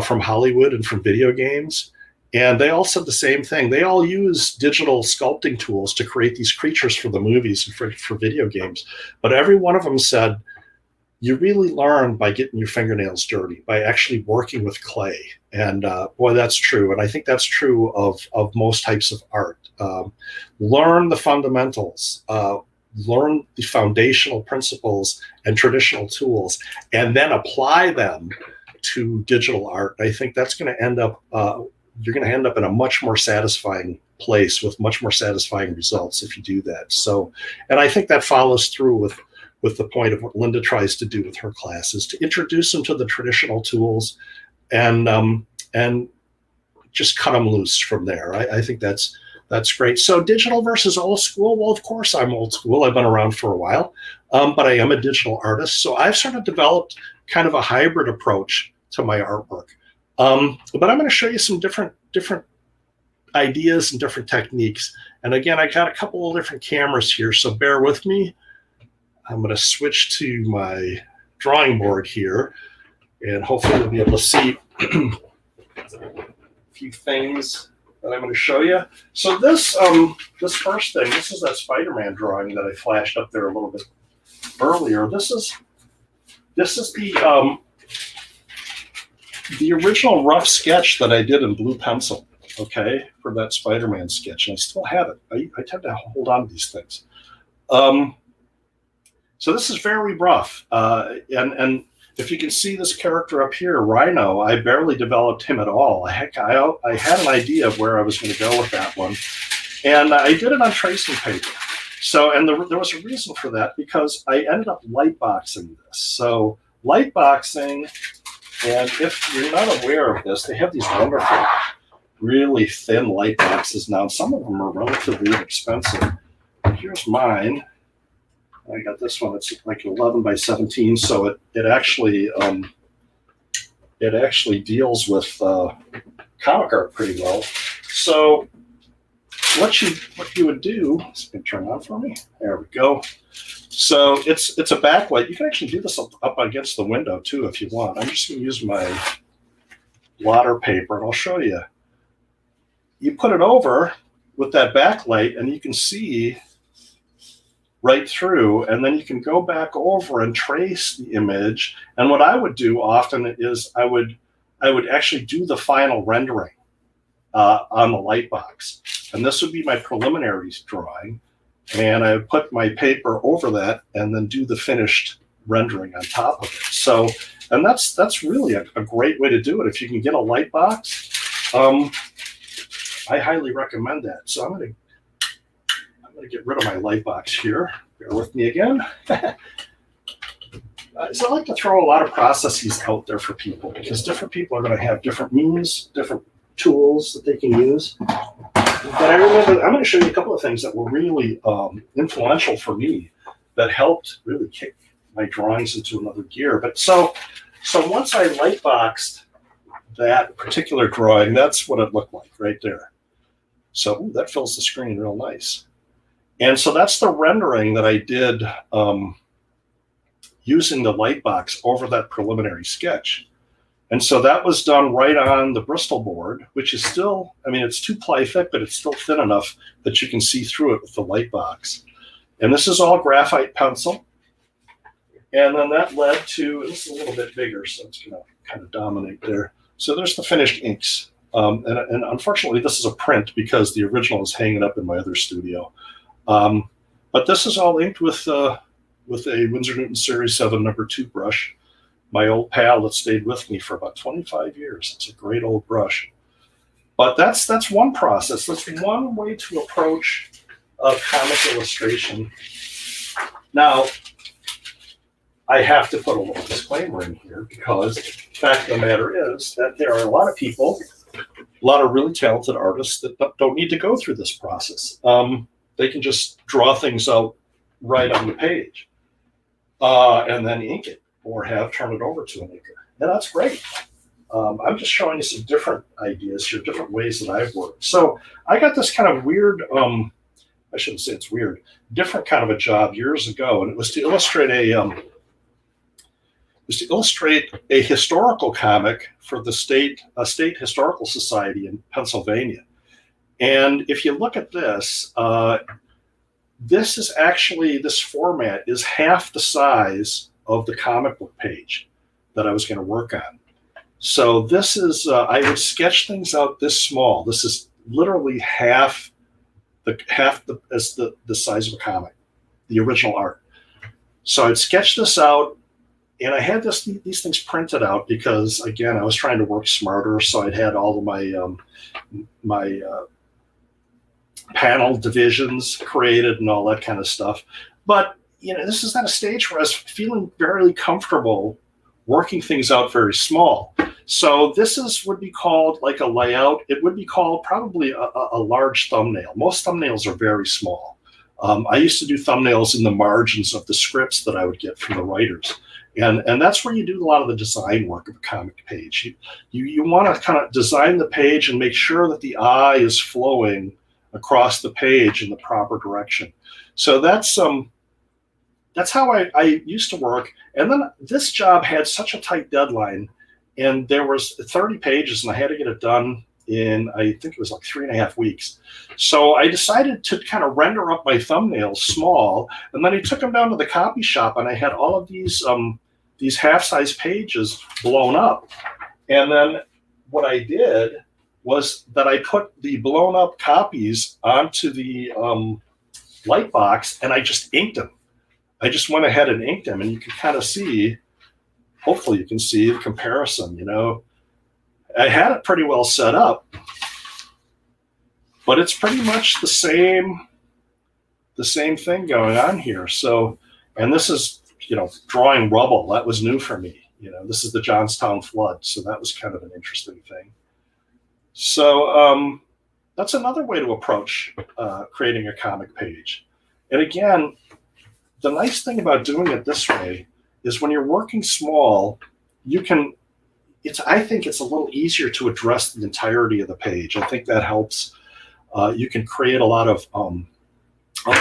from Hollywood and from video games. And they all said the same thing. They all use digital sculpting tools to create these creatures for the movies and for video games. But every one of them said, you really learn by getting your fingernails dirty, by actually working with clay. And boy, that's true. And I think that's true of most types of art. Learn the fundamentals, learn the foundational principles and traditional tools, and then apply them to digital art. I think that's going to end up, you're going to end up in a much more satisfying place with much more satisfying results if you do that. So, and I think that follows through with the point of what Linda tries to do with her classes, to introduce them to the traditional tools and just cut them loose from there. I think that's great. So digital versus old school. Well, of course I'm old school. I've been around for a while, but I am a digital artist. So I've sort of developed kind of a hybrid approach to my artwork. But I'm going to show you some different ideas and different techniques. And again, I got a couple of different cameras here, so bear with me. I'm going to switch to my drawing board here, and hopefully you'll be able to see a few things that I'm going to show you. So this first thing, this is that Spider-Man drawing that I flashed up there a little bit earlier. This is the original rough sketch that I did in blue pencil, okay, for that Spider-Man sketch, and I still have it. I tend to hold on to these things. So this is very rough, and if you can see this character up here, Rhino, I barely developed him at all. I had an idea of where I was going to go with that one, and I did it on tracing paper. So, and there was a reason for that, because I ended up lightboxing this. So lightboxing, and if you're not aware of this, they have these wonderful, really thin light boxes now. Some of them are relatively inexpensive. Here's mine. I got this one. It's like 11 by 17, so it actually deals with comic art pretty well. So what you would do, it's going to turn on for me. There we go. So it's a backlight. You can actually do this up against the window too if you want. I'm just going to use my blotter paper, and I'll show you. You put it over with that backlight, and you can see right through, and then you can go back over and trace the image. And what I would do often is I would actually do the final rendering on the light box. And this would be my preliminary drawing. And I would put my paper over that and then do the finished rendering on top of it. So, and that's really a great way to do it. If you can get a light box, I highly recommend that. So I'm going to get rid of my light box here. Bear with me again. So I like to throw a lot of processes out there for people, because different people are going to have different means, different tools that they can use. But I remember, I'm going to show you a couple of things that were really influential for me, that helped really kick my drawings into another gear. But so once I light boxed that particular drawing, that's what it looked like right there. So ooh, that fills the screen real nice. And so that's the rendering that I did using the light box over that preliminary sketch. And so that was done right on the Bristol board, which is still, I mean, it's 2-ply thick, but it's still thin enough that you can see through it with the light box. And this is all graphite pencil. And then that led to, this is a little bit bigger, so it's going to kind of dominate there. So there's the finished inks. And unfortunately, this is a print because the original is hanging up in my other studio. But this is all inked with a Winsor Newton Series 7 No. 2 brush, my old pal that stayed with me for about 25 years. It's a great old brush. But that's one process. That's one way to approach comic illustration. Now, I have to put a little disclaimer in here, because the fact of the matter is that there are a lot of people, a lot of really talented artists that don't need to go through this process. They can just draw things out right on the page and then ink it, or turn it over to an inker. And that's great. I'm just showing you some different ideas here, different ways that I've worked. So I got this kind of weird, I shouldn't say it's weird, different kind of a job years ago, and it was to illustrate a historical comic for the state historical society in Pennsylvania. And if you look at this, this format is half the size of the comic book page that I was going to work on. So this is, I would sketch things out this small. This is literally half the size of a comic, the original art. So I'd sketch this out, and I had these things printed out because, again, I was trying to work smarter. So I'd had all of my panel divisions created and all that kind of stuff. But this is at a stage where I was feeling very comfortable working things out very small. So this would be called like a layout. It would be called probably a large thumbnail. Most thumbnails are very small. I used to do thumbnails in the margins of the scripts that I would get from the writers. And that's where you do a lot of the design work of a comic page. You want to kind of design the page and make sure that the eye is flowing across the page in the proper direction. So that's how I used to work. And then this job had such a tight deadline, and there was 30 pages, and I had to get it done in, I think it was like 3.5 weeks. So I decided to kind of render up my thumbnails small, and then I took them down to the copy shop, and I had all of these half-size pages blown up. And then what I did was that I put the blown up copies onto the light box, and I just inked them. I just went ahead and inked them, and you can kind of see, hopefully you can see the comparison, you know. I had it pretty well set up, but it's pretty much the same thing going on here. So, and this is, you know, drawing rubble. That was new for me. You know, this is the Johnstown flood, so that was kind of an interesting thing. So that's another way to approach creating a comic page. And again, the nice thing about doing it this way is when you're working small, you can, I think it's a little easier to address the entirety of the page. I think that helps. You can create a lot of,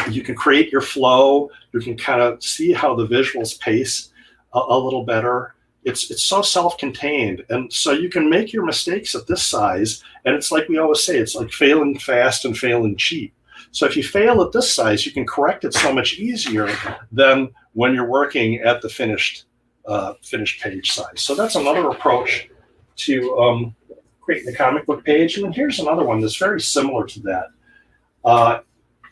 you can create your flow. You can kind of see how the visuals pace a little better. It's so self-contained. And so you can make your mistakes at this size. And it's like we always say, it's like failing fast and failing cheap. So if you fail at this size, you can correct it so much easier than when you're working at the finished page size. So that's another approach to creating the comic book page. And then here's another one that's very similar to that.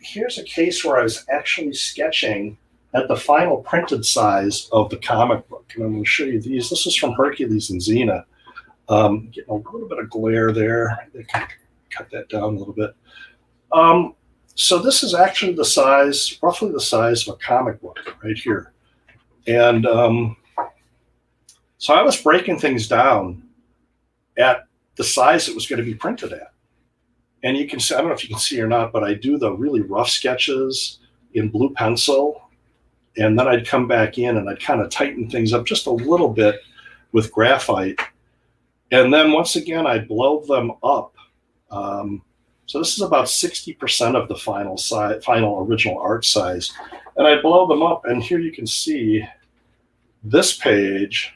Here's a case where I was actually sketching at the final printed size of the comic book. And I'm going to show you these. This is from Hercules and Xena. Getting a little bit of glare there. I can cut that down a little bit. So this is actually the size, roughly the size of a comic book right here. And so I was breaking things down at the size it was going to be printed at. And you can see, I don't know if you can see or not, but I do the really rough sketches in blue pencil. And then I'd come back in and I'd kind of tighten things up just a little bit with graphite. And then once again, I'd blow them up. So this is about 60% of the final original art size. And I blow them up, and here you can see this page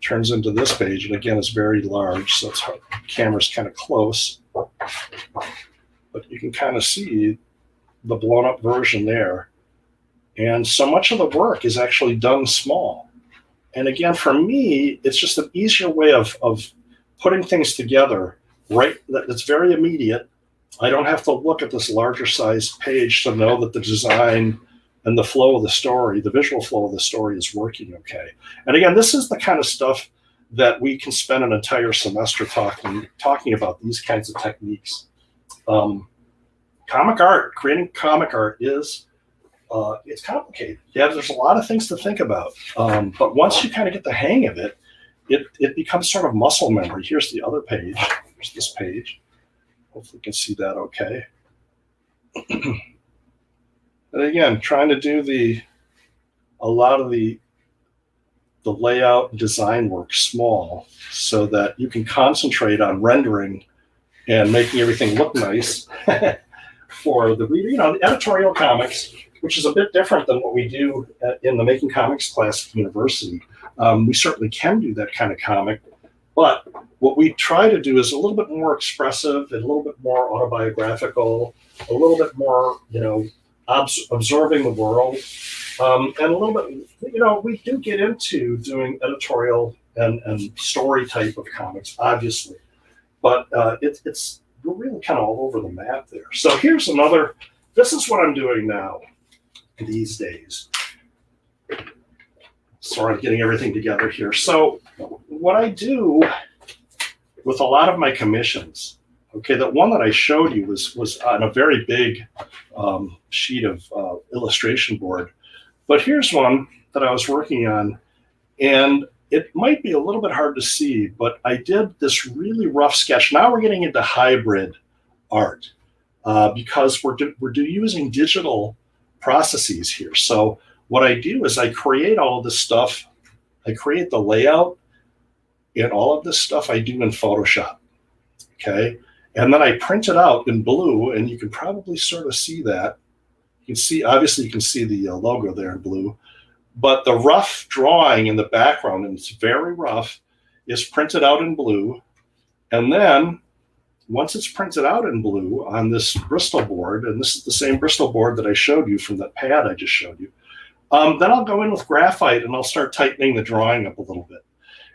turns into this page, and again, it's very large, so it's hard. The camera's kind of close. But you can kind of see the blown up version there. And so much of the work is actually done small. And again, for me, it's just an easier way of putting things together. Right, that's very immediate. I don't have to look at this larger sized page to know that the design and the flow of the story, the visual flow of the story is working okay. And again, this is the kind of stuff that we can spend an entire semester talking about, these kinds of techniques. Comic art, creating comic art is, it's complicated. Yeah, there's a lot of things to think about. But once you kind of get the hang of it, it becomes sort of muscle memory. Here's the other page. Here's this page. Hopefully you can see that okay. And again, trying to do a lot of the layout and design work small so that you can concentrate on rendering and making everything look nice for the reader. You know, the editorial comics, which is a bit different than what we do in the Making Comics class at university. We certainly can do that kind of comic, but what we try to do is a little bit more expressive and a little bit more autobiographical, a little bit more, you know, observing the world, and a little bit, you know, we do get into doing editorial and story type of comics, obviously, but it's we're really kind of all over the map there. So here's another, this is what I'm doing now these days. Sorry, I'm getting everything together here. So what I do with a lot of my commissions, okay, the one that I showed you was on a very big sheet of illustration board. But here's one that I was working on, and it might be a little bit hard to see, but I did this really rough sketch. Now we're getting into hybrid art because we're using digital processes here. So what I do is I create all of this stuff. I create the layout, and all of this stuff I do in Photoshop, okay? And then I print it out in blue, and you can probably sort of see that. You can see, obviously you can see the logo there in blue, but the rough drawing in the background, and it's very rough, is printed out in blue. And then once it's printed out in blue on this Bristol board, and this is the same Bristol board that I showed you from that pad I just showed you, then I'll go in with graphite and I'll start tightening the drawing up a little bit.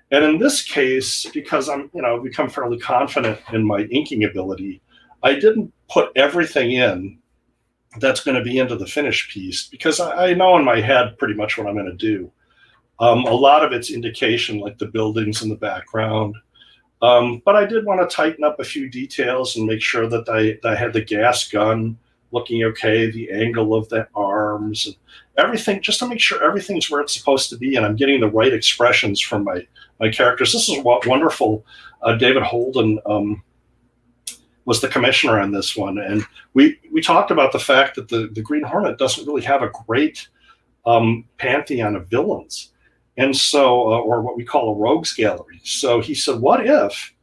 And in this case, because I'm, I've become fairly confident in my inking ability, I didn't put everything in that's going to be into the finished piece, because I know in my head pretty much what I'm going to do. A lot of it's indication, like the buildings in the background. But I did want to tighten up a few details and make sure that I had the gas gun looking okay, the angle of the arms, and everything, just to make sure everything's where it's supposed to be and I'm getting the right expressions from my characters. This is what wonderful. David Holden was the commissioner on this one, and we talked about the fact that the Green Hornet doesn't really have a great pantheon of villains, and so or what we call a rogues gallery. So he said, what if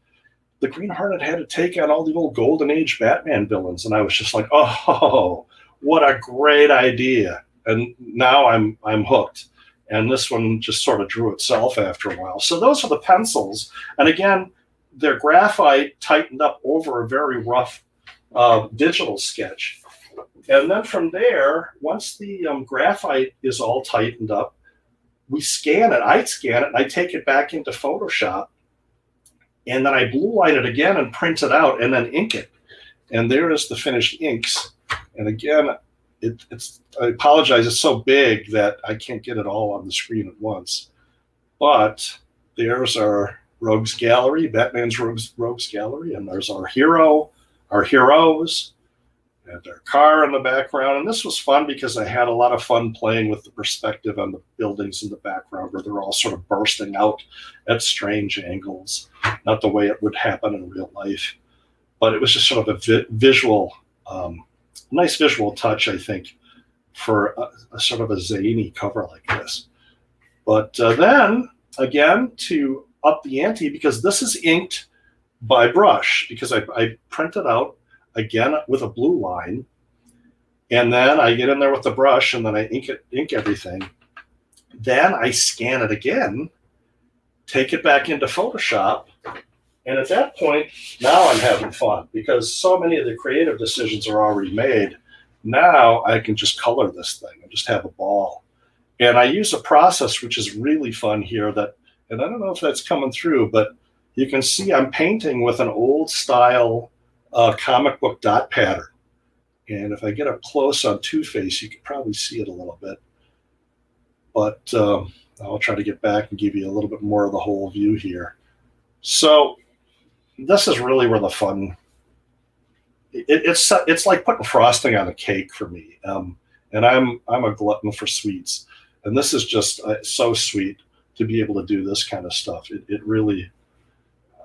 the Green Hornet had to take on all the old Golden Age Batman villains? And I was just like, oh, what a great idea. And now I'm hooked. And this one just sort of drew itself after a while. So those are the pencils. And again, they're graphite tightened up over a very rough digital sketch. And then from there, once the graphite is all tightened up, we scan it. I scan it and I take it back into Photoshop. And then I blue line it again and print it out and then ink it. And there is the finished inks. And again, I apologize, it's so big that I can't get it all on the screen at once. But there's our Rogues Gallery, Batman's Rogues Gallery, and there's our hero, our heroes, and their car in the background. And this was fun because I had a lot of fun playing with the perspective on the buildings in the background, where they're all sort of bursting out at strange angles, not the way it would happen in real life. But it was just sort of a visual, nice visual touch, I think, for a sort of a zany cover like this. But then, again, to up the ante, because this is inked by brush, because I printed out, again, with a blue line, and then I get in there with the brush, and then I ink everything. Then I scan it again, take it back into Photoshop, and at that point, now I'm having fun, because so many of the creative decisions are already made. Now I can just color this thing and just have a ball. And I use a process which is really fun here that, and I don't know if that's coming through, but you can see I'm painting with an old style comic book dot pattern. And if I get up close on Two-Face, you can probably see it a little bit. But I'll try to get back and give you a little bit more of the whole view here. So this is really where the fun, it's like putting frosting on a cake for me. And I'm a glutton for sweets. And this is just so sweet to be able to do this kind of stuff. It really,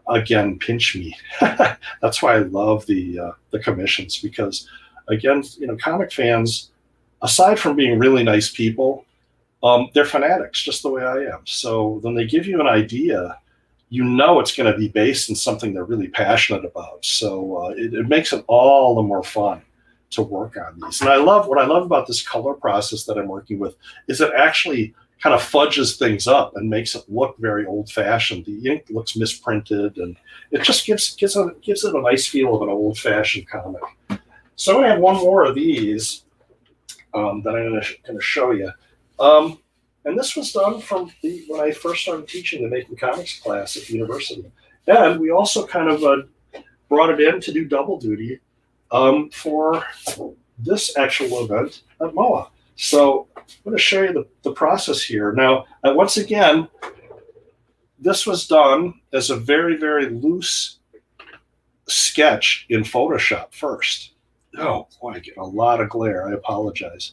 again, pinch me. That's why I love the commissions, because, again, comic fans, aside from being really nice people, they're fanatics, just the way I am. So when they give you an idea, it's going to be based in something they're really passionate about. So it makes it all the more fun to work on these. And what I love about this color process that I'm working with is it actually kind of fudges things up and makes it look very old-fashioned. The ink looks misprinted, and it just gives it a nice feel of an old-fashioned comic. So I'm going to have one more of these that I'm going to show you. And this was done from when I first started teaching the Making Comics class at the university. And we also kind of brought it in to do double duty for this actual event at MOA. So I'm going to show you the process here. Now, once again, this was done as a very, very loose sketch in Photoshop first. Oh, boy, I get a lot of glare. I apologize.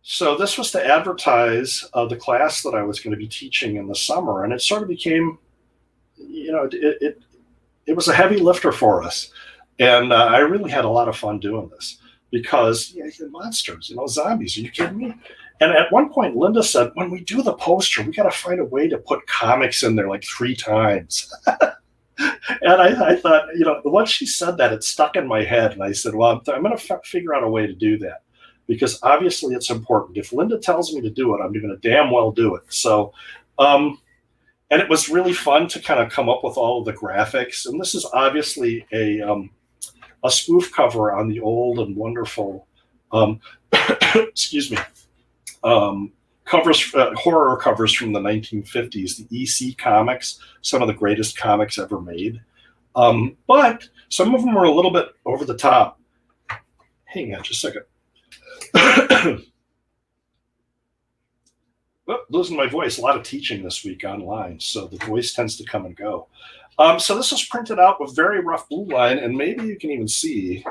So this was to advertise the class that I was going to be teaching in the summer, and it sort of became, it was a heavy lifter for us, and I really had a lot of fun doing this because monsters, zombies. Are you kidding me? And at one point, Linda said, "When we do the poster, we got to find a way to put comics in there like 3 times." And I thought, once she said that, it stuck in my head, and I said, "Well, I'm going to figure out a way to do that." Because obviously it's important. If Linda tells me to do it, I'm going to damn well do it. So, and it was really fun to kind of come up with all of the graphics. And this is obviously a spoof cover on the old and wonderful, excuse me, horror covers from the 1950s, the EC comics, some of the greatest comics ever made. But some of them were a little bit over the top. Hang on just a second. Losing my voice. A lot of teaching this week online, so the voice tends to come and go. So this was printed out with very rough blue line, and maybe you can even see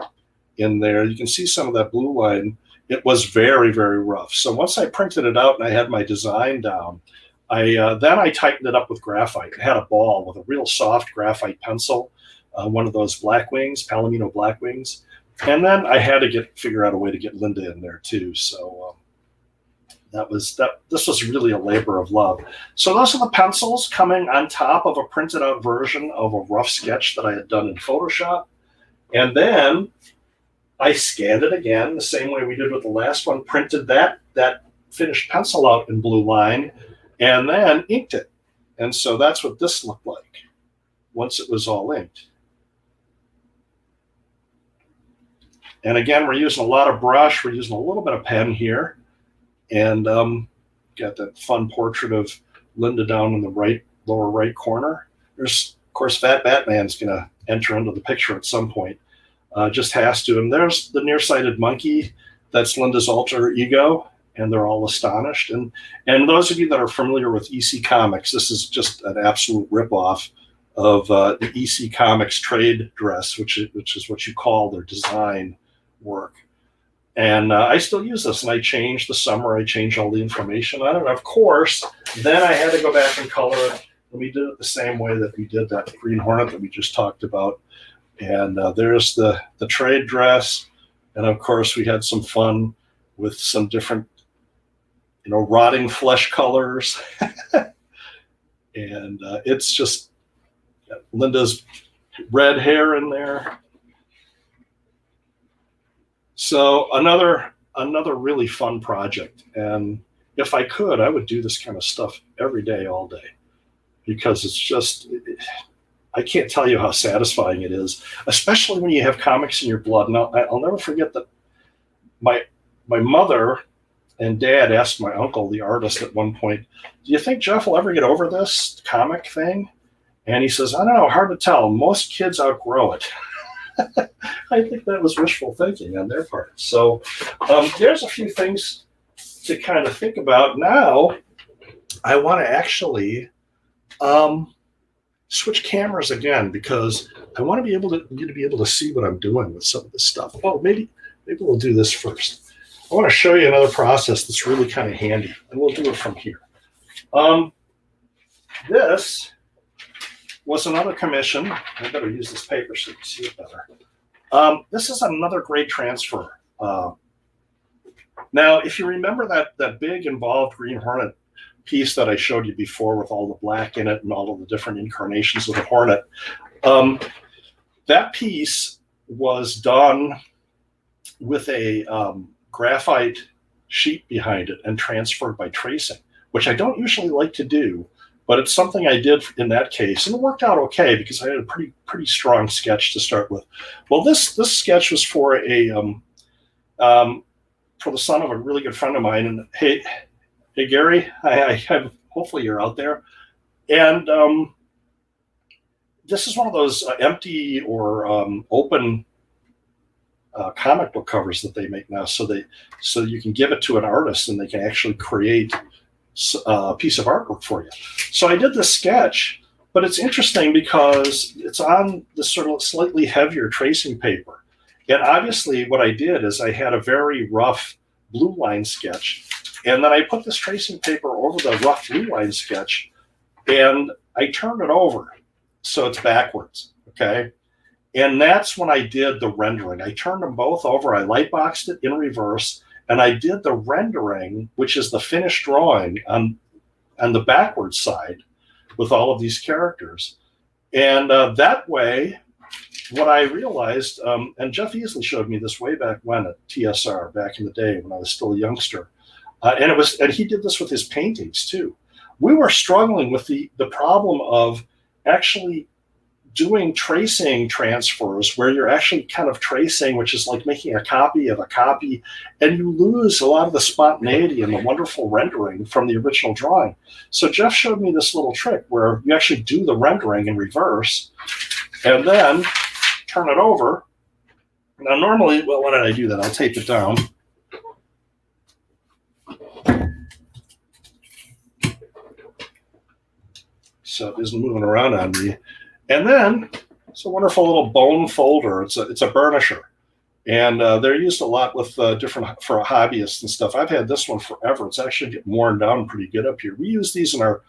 in there, you can see some of that blue line. It was very, very rough. So once I printed it out and I had my design down, then I tightened it up with graphite. I had a ball with a real soft graphite pencil, one of those Blackwings, Palomino Blackwings. And then I had to figure out a way to get Linda in there too. So this was really a labor of love. So those are the pencils coming on top of a printed out version of a rough sketch that I had done in Photoshop. And then I scanned it again the same way we did with the last one, printed that finished pencil out in blue line, and then inked it. And so that's what this looked like once it was all inked. And again, we're using a lot of brush. We're using a little bit of pen here. And got that fun portrait of Linda down in the lower right corner. There's, of course, Fat Batman's going to enter into the picture at some point. Just has to. And there's the nearsighted monkey. That's Linda's alter ego. And they're all astonished. And those of you that are familiar with EC Comics, this is just an absolute ripoff of the EC Comics trade dress, which is what you call their design work. And I still use this, and I change the summer, I change all the information on it. And of course, then I had to go back and color it, and we did it the same way that we did that Green Hornet that we just talked about. And there's the trade dress, and of course we had some fun with some different, rotting flesh colors. And it's just Linda's red hair in there. So another really fun project, and if I could, I would do this kind of stuff every day, all day, because it's just, I can't tell you how satisfying it is, especially when you have comics in your blood. And I'll never forget that my mother and dad asked my uncle, the artist, at one point, "Do you think Jeff will ever get over this comic thing?" And he says, "I don't know, hard to tell. Most kids outgrow it." I think that was wishful thinking on their part. So there's a few things to kind of think about. Now, I want to actually switch cameras again, because I want to be able to see what I'm doing with some of this stuff. Oh, maybe we'll do this first. I want to show you another process that's really kind of handy, and we'll do it from here. This was another commission. I better use this paper so you can see it better. This is another grade transfer. Now, if you remember that big involved Green Hornet piece that I showed you before with all the black in it and all of the different incarnations of the Hornet, that piece was done with a graphite sheet behind it and transferred by tracing, which I don't usually like to do. But it's something I did in that case, and it worked out okay because I had a pretty strong sketch to start with. Well, this sketch was for the son of a really good friend of mine. And hey Gary, hopefully you're out there. And this is one of those empty or open comic book covers that they make now, so you can give it to an artist and they can actually create a piece of artwork for you. So I did this sketch, but it's interesting because it's on this sort of slightly heavier tracing paper. And obviously what I did is I had a very rough blue line sketch. And then I put this tracing paper over the rough blue line sketch, and I turned it over so it's backwards, okay? And that's when I did the rendering. I turned them both over, I lightboxed it in reverse, and I did the rendering, which is the finished drawing on the backwards side with all of these characters. And that way, what I realized, and Jeff Easley showed me this way back when at TSR, back in the day when I was still a youngster. And he did this with his paintings too. We were struggling with the problem of actually doing tracing transfers where you're actually kind of tracing, which is like making a copy of a copy, and you lose a lot of the spontaneity and the wonderful rendering from the original drawing. So Jeff showed me this little trick where you actually do the rendering in reverse and then turn it over. Now normally, well, why did I do that? I'll tape it down. So it isn't moving around on me. And then it's a wonderful little bone folder. It's a burnisher. And they're used a lot with different, for hobbyists and stuff. I've had this one forever. It's actually getting worn down pretty good up here. We use these in our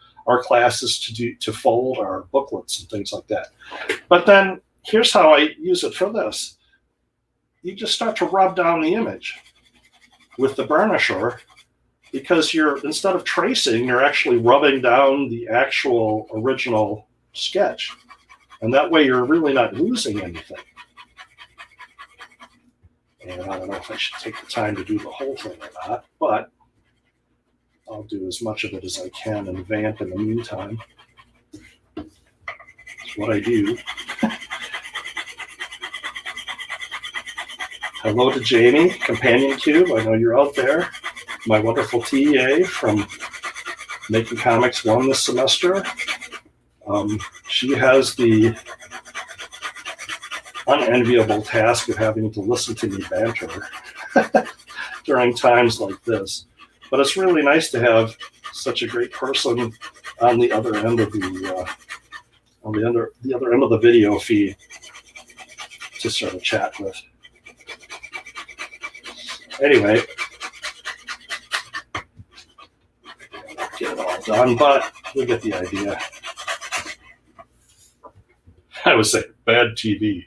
classes to fold our booklets and things like that. But then here's how I use it for this. You just start to rub down the image with the burnisher, because instead of tracing, you're actually rubbing down the actual original sketch. And that way you're really not losing anything. And I don't know if I should take the time to do the whole thing or not, but I'll do as much of it as I can and vamp in the meantime. That's what I do. Hello to Jamie, Companion Cube. I know you're out there. My wonderful TA from Making Comics 1 this semester. She has the unenviable task of having to listen to me banter during times like this. But it's really nice to have such a great person on the other end of the other end of the video feed to sort of chat with. Anyway, get it all done, but we get the idea. I would say bad TV.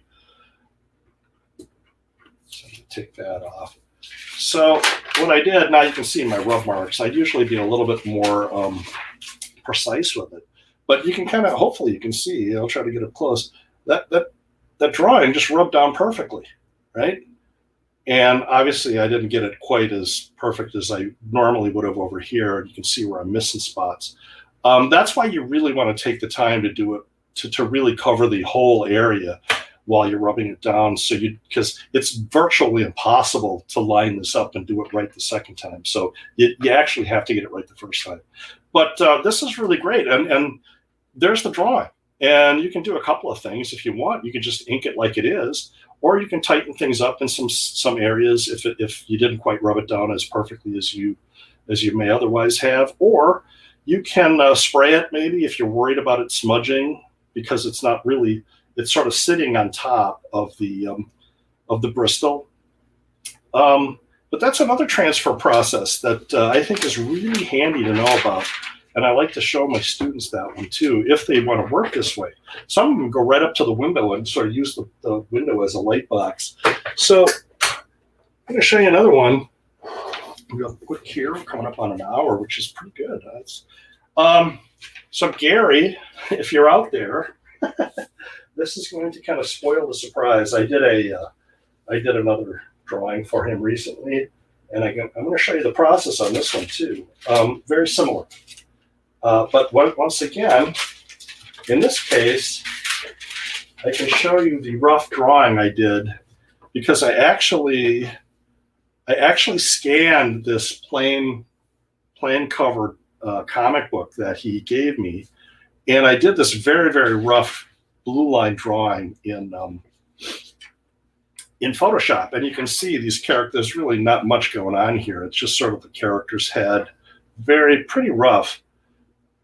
So take that off. So what I did, now you can see my rub marks. I'd usually be a little bit more precise with it, but you can kind of, hopefully you can see, I'll try to get it close. That drawing just rubbed down perfectly, right? And obviously I didn't get it quite as perfect as I normally would have over here. You can see where I'm missing spots. That's why you really want to take the time to do it, to really cover the whole area while you're rubbing it down. So because it's virtually impossible to line this up and do it right the second time. So you actually have to get it right the first time. But this is really great. And there's the drawing. And you can do a couple of things if you want. You can just ink it like it is, or you can tighten things up in some areas if you didn't quite rub it down as perfectly as you may otherwise have. Or you can spray it maybe if you're worried about it smudging, because it's not really, it's sort of sitting on top of the Bristol. But that's another transfer process that I think is really handy to know about. And I like to show my students that one too, if they want to work this way. Some of them go right up to the window and sort of use the window as a light box. So I'm going to show you another one real quick here. We're coming up on an hour, which is pretty good. So Gary, if you're out there, this is going to kind of spoil the surprise. I did another drawing for him recently, and I'm going to show you the process on this one too. Very similar. But once again, in this case, I can show you the rough drawing I did, because I actually scanned this plain covered comic book that he gave me, and I did this very, very rough blue line drawing in Photoshop. And you can see these characters, there's really not much going on here. It's just sort of the character's head, pretty rough.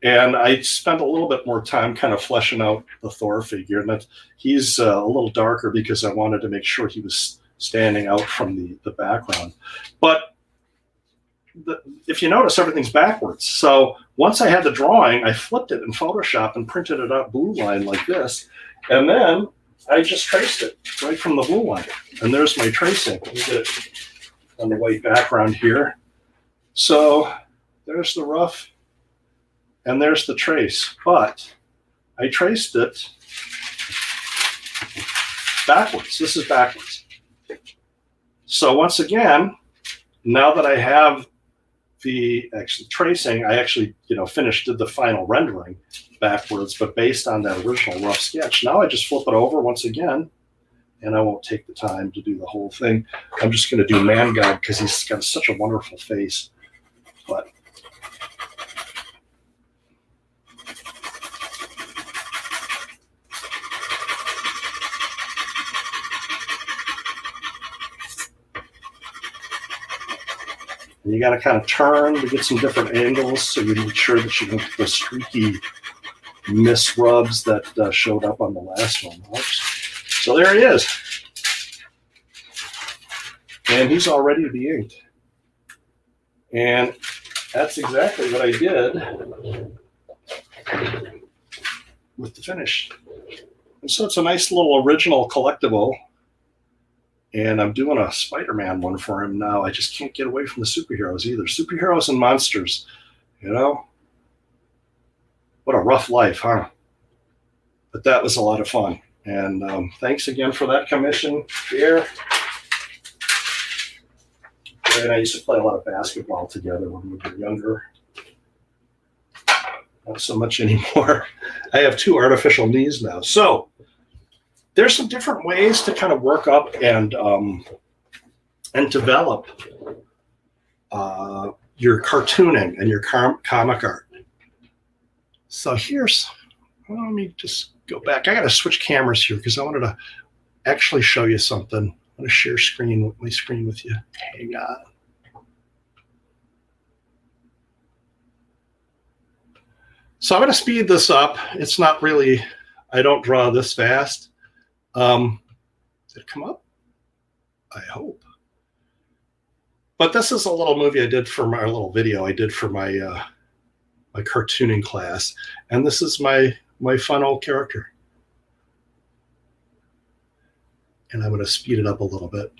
And I spent a little bit more time kind of fleshing out the Thor figure. And he's a little darker because I wanted to make sure he was standing out from the background. But if you notice, everything's backwards. So once I had the drawing, I flipped it in Photoshop and printed it out blue line like this. And then I just traced it right from the blue line. And there's my tracing. Let me get it on the white background here. So there's the rough and there's the trace. But I traced it backwards. This is backwards. So once again, now that I have the actual tracing, I actually, did the final rendering backwards, but based on that original rough sketch. Now I just flip it over once again, and I won't take the time to do the whole thing. I'm just going to do Man God because he's got such a wonderful face. But and you got to kind of turn to get some different angles so you make sure that you don't get the streaky misrubs that showed up on the last one. Oops. So there he is. And he's all ready to be inked. And that's exactly what I did with the finish. And so it's a nice little original collectible. And I'm doing a Spider-Man one for him now. I just can't get away from the superheroes either. Superheroes and monsters, What a rough life, huh? But that was a lot of fun. And thanks again for that commission, Pierre. And I used to play a lot of basketball together when we were younger. Not so much anymore. I have 2 artificial knees now. So there's some different ways to kind of work up and develop your cartooning and your comic art. So let me just go back. I got to switch cameras here because I wanted to actually show you something. I'm going to share my screen with you. Hang on. So I'm going to speed this up. It's not really, I don't draw this fast. Did it come up? I hope. But this is a little movie I did for my little video I did for my my cartooning class, and this is my fun old character. And I'm going to speed it up a little bit.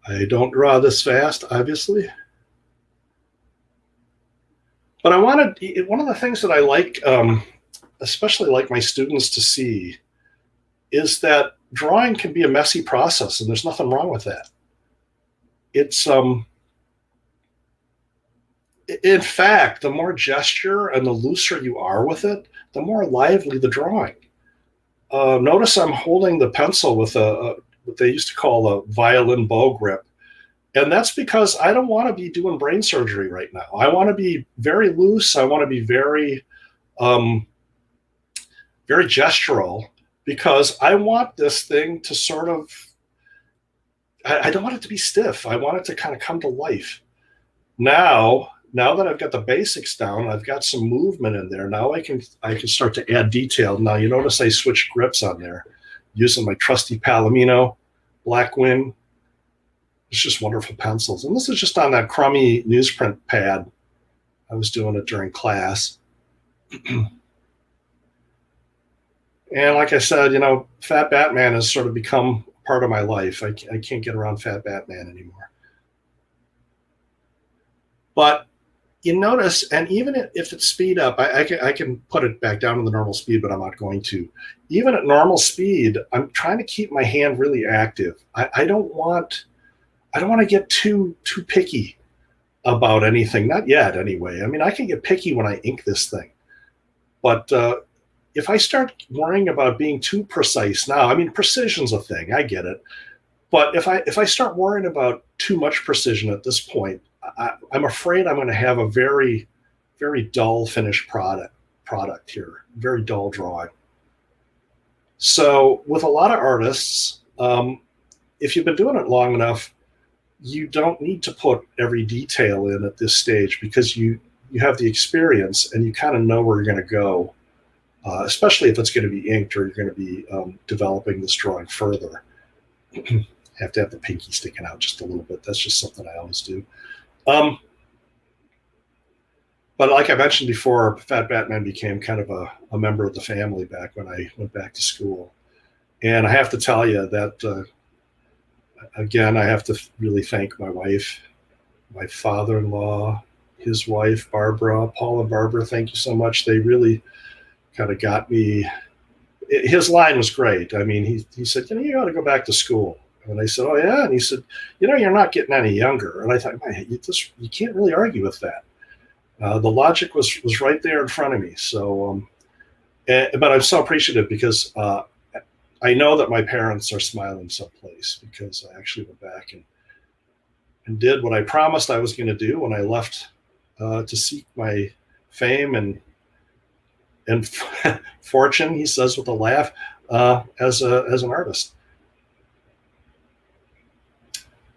I don't draw this fast, obviously. But I wanted, one of the things that I like, especially like my students to see, is that drawing can be a messy process, and there's nothing wrong with that. It's, in fact, the more gesture and the looser you are with it, the more lively the drawing. Notice I'm holding the pencil with what they used to call a violin bow grip. And that's because I don't want to be doing brain surgery right now. I want to be very loose. I want to be very, very gestural, because I want this thing to sort of, I don't want it to be stiff. I want it to kind of come to life. Now that I've got the basics down, I've got some movement in there. Now I can start to add detail. Now you notice I switched grips on there, using my trusty Palomino Blackwing. It's just wonderful pencils. And this is just on that crummy newsprint pad. I was doing it during class. And like I said, Fat Batman has sort of become part of my life. I can't get around Fat Batman anymore. But you notice, and even if it's speed up, I can put it back down to the normal speed, but I'm not going to. Even at normal speed, I'm trying to keep my hand really active. I don't want to get too picky about anything. Not yet, anyway. I mean, I can get picky when I ink this thing. But if I start worrying about being too precise now, I mean, precision's a thing. I get it. But if I start worrying about too much precision at this point, I'm afraid I'm going to have a very, very dull finished product here. Very dull drawing. So with a lot of artists, if you've been doing it long enough, you don't need to put every detail in at this stage, because you have the experience and you kind of know where you're going to go, especially if it's going to be inked or you're going to be developing this drawing further. have to have the pinky sticking out just a little bit. That's just something I always do. But like I mentioned before, Fat Batman became kind of a member of the family back when I went back to school. And I have to tell you that, again, I have to really thank my wife, my father-in-law, his wife, Barbara, Paul and Barbara. Thank you so much. They really kind of got me. His line was great. I mean, he said, you ought to go back to school. And I said, oh, yeah. And he said, you're not getting any younger. And I thought, man, you can't really argue with that. The logic was right there in front of me. So, but I'm so appreciative because I know that my parents are smiling someplace because I actually went back and did what I promised I was going to do when I left to seek my fame and fortune, he says with a laugh, as an artist.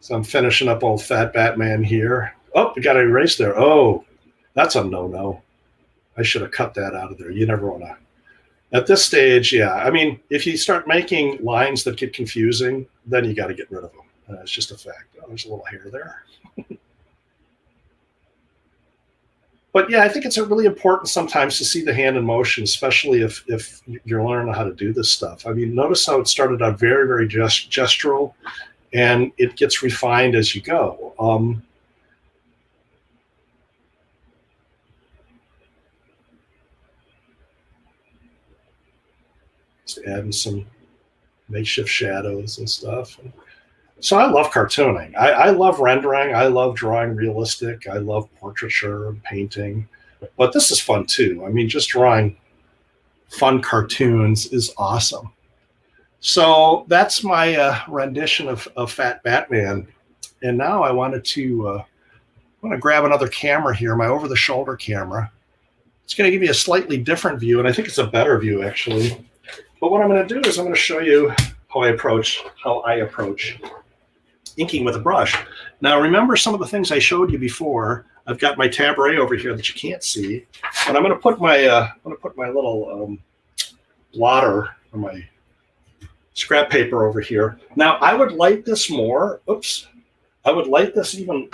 So I'm finishing up old Fat Batman here. Oh, we got to erase there. Oh, that's a no-no. I should have cut that out of there. You never want to. At this stage, yeah. I mean, if you start making lines that get confusing, then you got to get rid of them. It's just a fact. Oh, there's a little hair there. But yeah, I think it's really important sometimes to see the hand in motion, especially if you're learning how to do this stuff. I mean, notice how it started out very, very gestural, and it gets refined as you go. Just adding some makeshift shadows and stuff. So I love cartooning. I love rendering. I love drawing realistic. I love portraiture and painting. But this is fun too. I mean, just drawing fun cartoons is awesome. So that's my rendition of Fat Batman. And now I wanted to grab another camera here, my over-the-shoulder camera. It's going to give you a slightly different view, and I think it's a better view actually. But what I'm going to do is I'm going to show you how I approach inking with a brush. Now remember some of the things I showed you before. I've got my tabouret over here that you can't see, and I'm going to put my little blotter or my scrap paper over here. Now I would light this more. Oops, I would light this even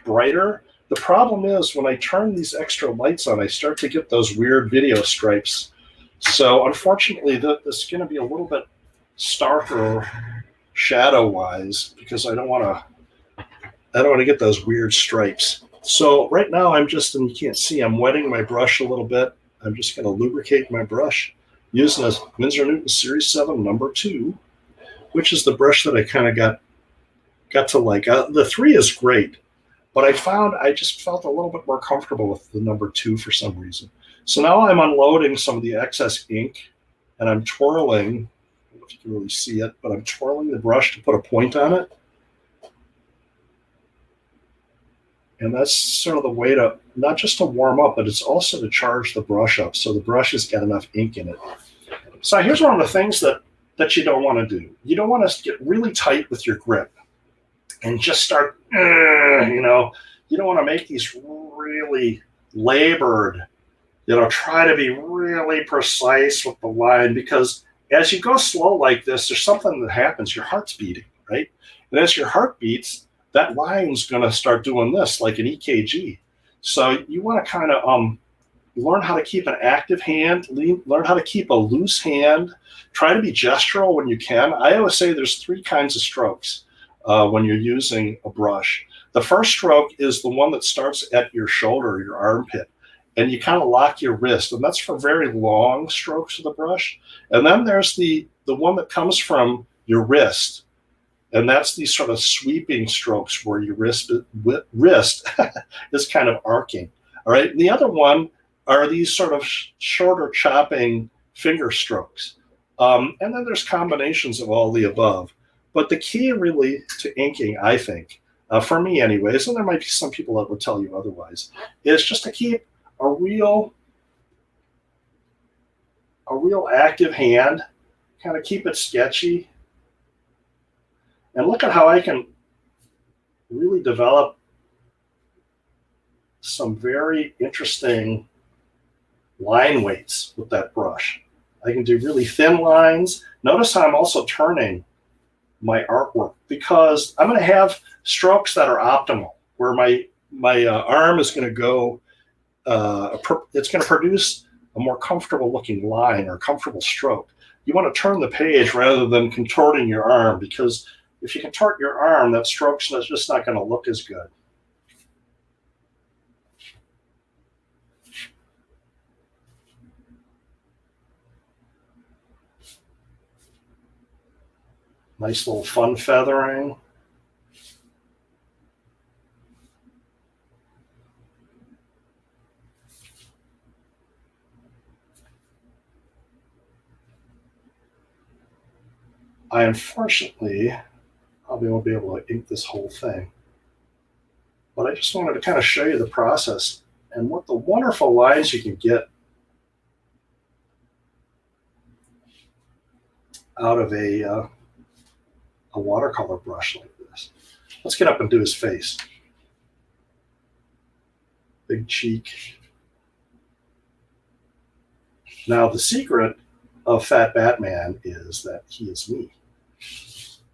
brighter. The problem is when I turn these extra lights on, I start to get those weird video stripes. So unfortunately, this is going to be a little bit starker shadow-wise because I don't want to get those weird stripes. So right now I'm just, and you can't see, I'm wetting my brush a little bit. I'm just going to lubricate my brush using a Winsor Newton Series 7 number 2, which is the brush that I kind of got to like. The 3 is great, but I just felt a little bit more comfortable with the number 2 for some reason. So now I'm unloading some of the excess ink, and I'm twirling. I don't know if you can really see it, but I'm twirling the brush to put a point on it. And that's sort of the way to, not just to warm up, but it's also to charge the brush up so the brush has got enough ink in it. So here's one of the things that you don't want to do. You don't want to get really tight with your grip and just start, you don't want to make these really labored, try to be really precise with the line, because as you go slow like this, there's something that happens. Your heart's beating, right? And as your heart beats, that line's going to start doing this like an EKG. So you want to kind of learn how to keep an active hand, learn how to keep a loose hand, try to be gestural when you can. I always say there's 3 kinds of strokes when you're using a brush. The first stroke is the one that starts at your shoulder, your armpit, and you kind of lock your wrist, and that's for very long strokes of the brush. And then there's the one that comes from your wrist, and that's these sort of sweeping strokes where your wrist is kind of arcing. All right. And the other one are these sort of shorter chopping finger strokes. And then there's combinations of all the above. But the key really to inking, I think, for me anyways, and there might be some people that would tell you otherwise, is just to keep a real active hand, kind of keep it sketchy. And look at how I can really develop some very interesting line weights with that brush. I can do really thin lines. Notice how I'm also turning my artwork, because I'm going to have strokes that are optimal, where my arm is going to go, it's going to produce a more comfortable looking line or comfortable stroke. You want to turn the page rather than contorting your arm, because if you contort your arm, that stroke's just not going to look as good. Nice little fun feathering. I unfortunately probably won't be able to ink this whole thing, but I just wanted to kind of show you the process and what the wonderful lines you can get out of a watercolor brush like this. Let's get up and do his face. Big cheek. Now, the secret of Fat Batman is that he is me.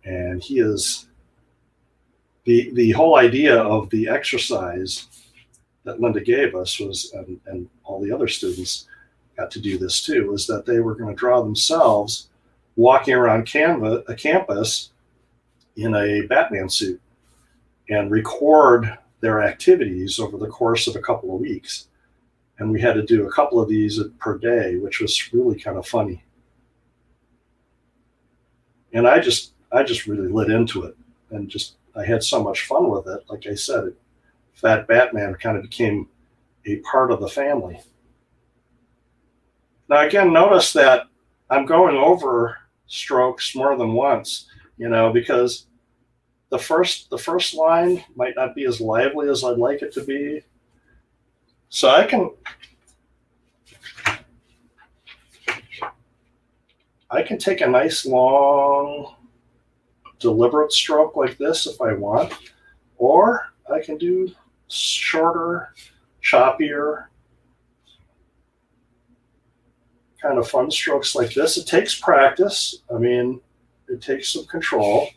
And he is the whole idea of the exercise that Linda gave us was, and all the other students got to do this too, was that they were going to draw themselves walking around a campus in a Batman suit and record their activities over the course of a couple of weeks. And we had to do a couple of these per day, which was really kind of funny. And I just really lit into it, and I had so much fun with it. Like I said, Fat Batman kind of became a part of the family. Now, again, notice that I'm going over strokes more than once, because the first line might not be as lively as I'd like it to be. So I can take a nice long deliberate stroke like this if I want, or I can do shorter, choppier, kind of fun strokes like this. It takes practice. I mean, it takes some control.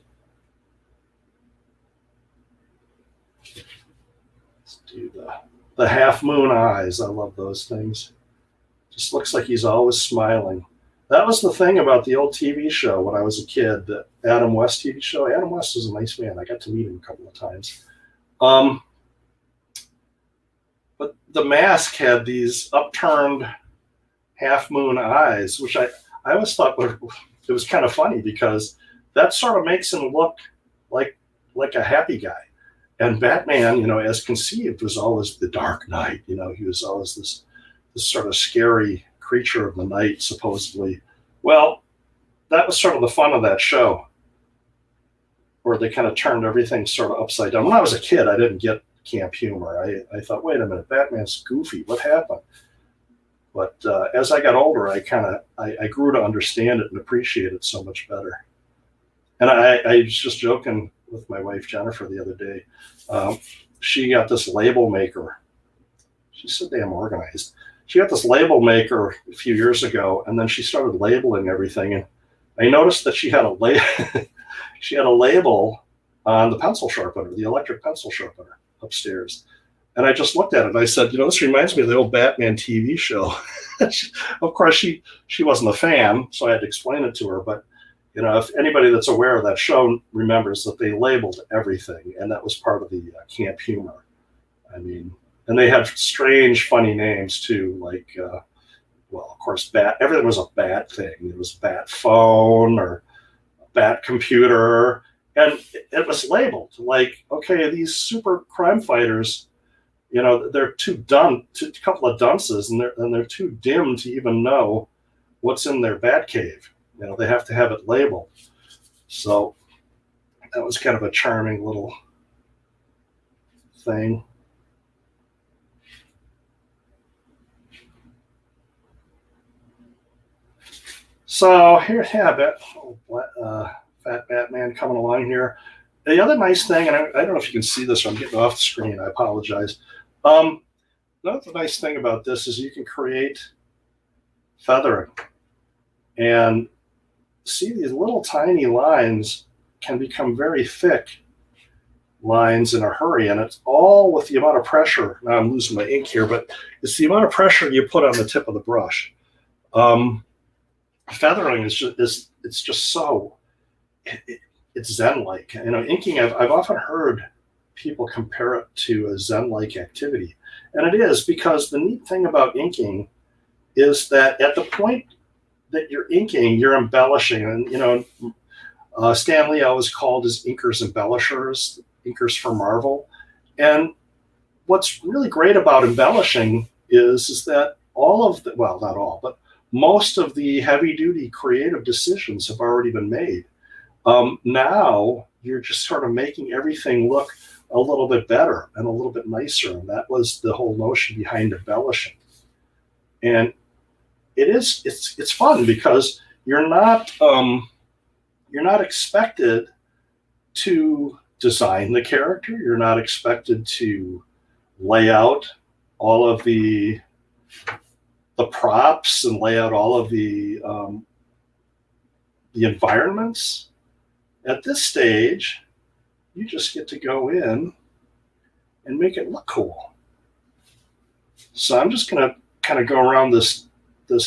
Let's do the half moon eyes. I love those things. Just looks like he's always smiling. That was the thing about the old TV show when I was a kid, the Adam West TV show. Adam West is a nice man. I got to meet him a couple of times. But the mask had these upturned half moon eyes, which I always thought it was kind of funny, because that sort of makes him look like a happy guy. And Batman, as conceived, was always the Dark Knight. He was always this sort of scary creature of the night, supposedly. Well, that was sort of the fun of that show, where they kind of turned everything sort of upside down. When I was a kid, I didn't get camp humor. I thought, wait a minute, Batman's goofy. What happened? But as I got older, I grew to understand it and appreciate it so much better. And I was just joking with my wife, Jennifer, the other day. She got this label maker. She's so damn organized. She got this label maker a few years ago, and then she started labeling everything. And I noticed that she had a label on the pencil sharpener, the electric pencil sharpener upstairs. And I just looked at it and I said, this reminds me of the old Batman TV show. Of course, she wasn't a fan, so I had to explain it to her. But, if anybody that's aware of that show remembers that they labeled everything, and that was part of the camp humor. I mean, and they had strange, funny names too, like, of course, everything was a bat thing. It was bat phone or bat computer, and it was labeled like, okay, these super crime fighters, they're too dumb, a couple of dunces, and they're too dim to even know what's in their bat cave. They have to have it labeled. So that was kind of a charming little thing. So here, Fat Batman coming along here. The other nice thing, and I don't know if you can see this, I'm getting off the screen, I apologize. Another nice thing about this is you can create feathering. And see these little tiny lines can become very thick lines in a hurry, and it's all with the amount of pressure. Now I'm losing my ink here, but it's the amount of pressure you put on the tip of the brush. Feathering is just so it's zen-like. You know, inking. I've often heard people compare it to a zen-like activity, and it is, because the neat thing about inking is that at the point that you're inking, you're embellishing, and you know, Stan Lee always called his inkers embellishers, inkers for Marvel. And what's really great about embellishing is that all of the, well, not all, but most of the heavy-duty creative decisions have already been made. Now you're just sort of making everything look a little bit better and a little bit nicer, and that was the whole notion behind embellishing. And it's fun because you're not expected to design the character. You're not expected to lay out all of the props and lay out all of the environments. At this stage, you just get to go in and make it look cool. So I'm just going to kind of go around this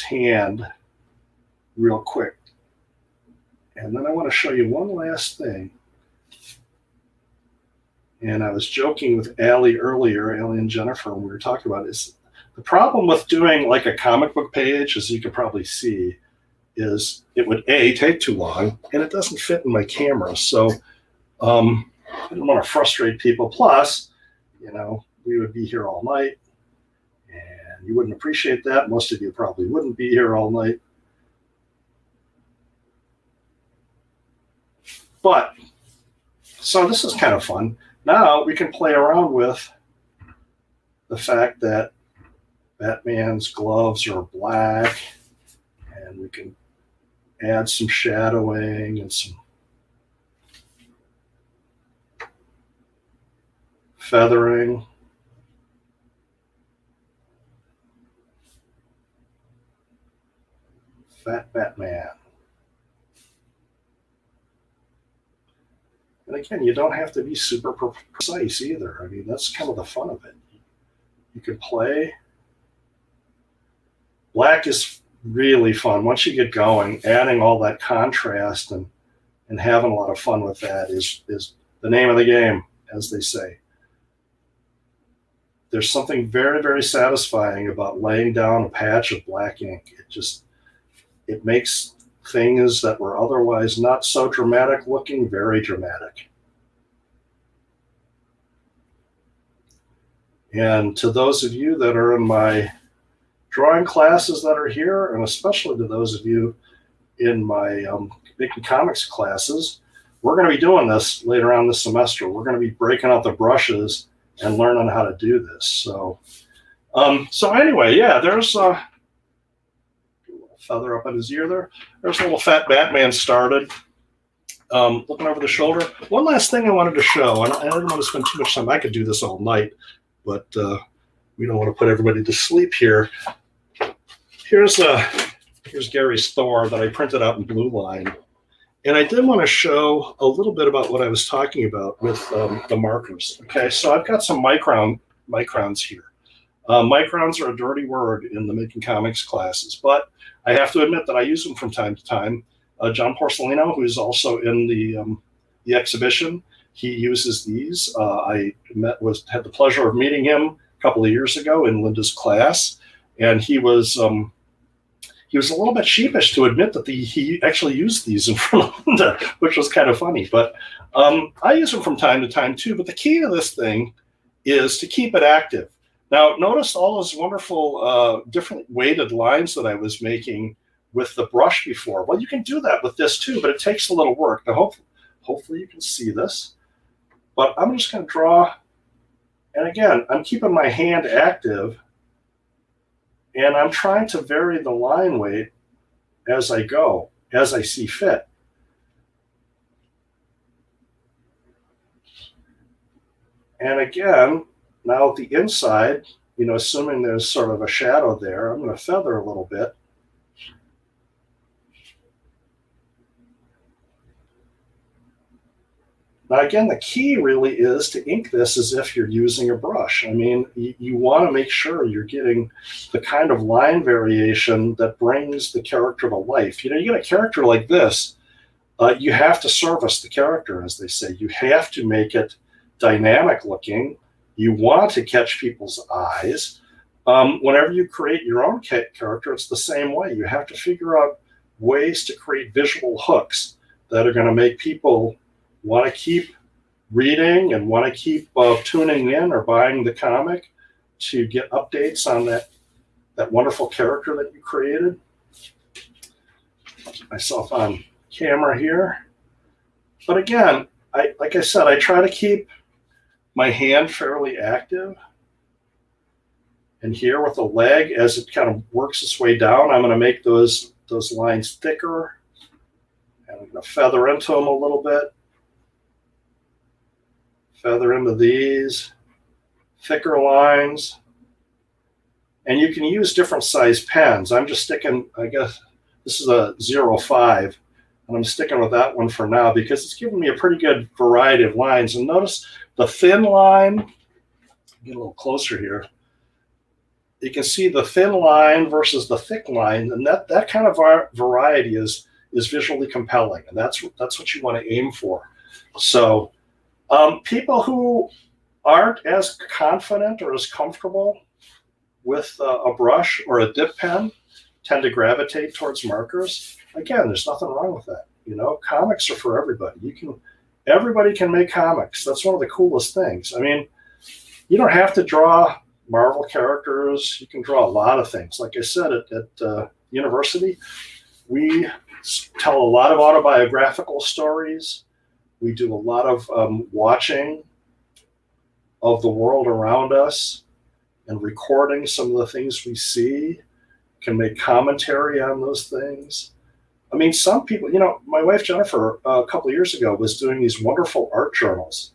hand real quick. And then I want to show you one last thing. And I was joking with Allie earlier, Allie and Jennifer, when we were talking about this. The problem with doing like a comic book page, as you can probably see, is it would take too long, and it doesn't fit in my camera. So I didn't want to frustrate people. Plus, you know, we would be here all night, and you wouldn't appreciate that. Most of you probably wouldn't be here all night. But, so this is kind of fun. Now we can play around with the fact that Batman's gloves are black, and we can add some shadowing and some feathering. Fat Batman. And again, you don't have to be super precise either. I mean, that's kind of the fun of it. You can play. Black is really fun. Once you get going, adding all that contrast and having a lot of fun with that is the name of the game, as they say. There's something very, very satisfying about laying down a patch of black ink. It makes things that were otherwise not so dramatic looking very dramatic. And to those of you that are in my drawing classes that are here, and especially to those of you in my making comics classes, we're going to be doing this later on this semester. We're going to be breaking out the brushes and learning how to do this. So anyway, yeah, there's a feather up on his ear there. There's a little fat Batman started. Looking over the shoulder. One last thing I wanted to show, and I didn't want to spend too much time. I could do this all night, but we don't want to put everybody to sleep here. Here's Gary's Thor that I printed out in blue line. And I did want to show a little bit about what I was talking about with the markers. Okay, so I've got some microns here. Microns are a dirty word in the making comics classes, but I have to admit that I use them from time to time. John Porcellino, who is also in the exhibition, he uses these. I had the pleasure of meeting him a couple of years ago in Linda's class, and he was a little bit sheepish to admit that he actually used these in front of Linda, which was kind of funny. But I use them from time to time too. But the key to this thing is to keep it active. Now, notice all those wonderful different weighted lines that I was making with the brush before. Well, you can do that with this too, but it takes a little work. Now, hopefully you can see this. But I'm just going to draw. And again, I'm keeping my hand active. And I'm trying to vary the line weight as I go, as I see fit. And again, now at the inside, you know, assuming there's sort of a shadow there, I'm going to feather a little bit. Now, again, the key really is to ink this as if you're using a brush. I mean, you want to make sure you're getting the kind of line variation that brings the character to life. You know, you get a character like this, you have to service the character, as they say. You have to make it dynamic looking. You want to catch people's eyes. Whenever you create your own character, it's the same way. You have to figure out ways to create visual hooks that are going to make people want to keep reading and want to keep tuning in or buying the comic to get updates on that wonderful character that you created. Put myself on camera here. But again, like I said, I try to keep my hand fairly active. And here with the leg, as it kind of works its way down, I'm going to make those lines thicker. And I'm going to feather into them a little bit. Feather into these thicker lines. And you can use different size pens. I'm just sticking, I guess, this is a 0.5. And I'm sticking with that one for now because it's giving me a pretty good variety of lines. And notice the thin line, get a little closer here. You can see the thin line versus the thick line, and that kind of variety is visually compelling, and that's what you want to aim for. So people who aren't as confident or as comfortable with a brush or a dip pen tend to gravitate towards markers. Again, there's nothing wrong with that. You know, comics are for everybody. Everybody can make comics. That's one of the coolest things. I mean, you don't have to draw Marvel characters. You can draw a lot of things. Like I said, at university, we tell a lot of autobiographical stories. We do a lot of watching of the world around us and recording some of the things we see, can make commentary on those things. I mean, some people, you know, my wife Jennifer, a couple of years ago, was doing these wonderful art journals.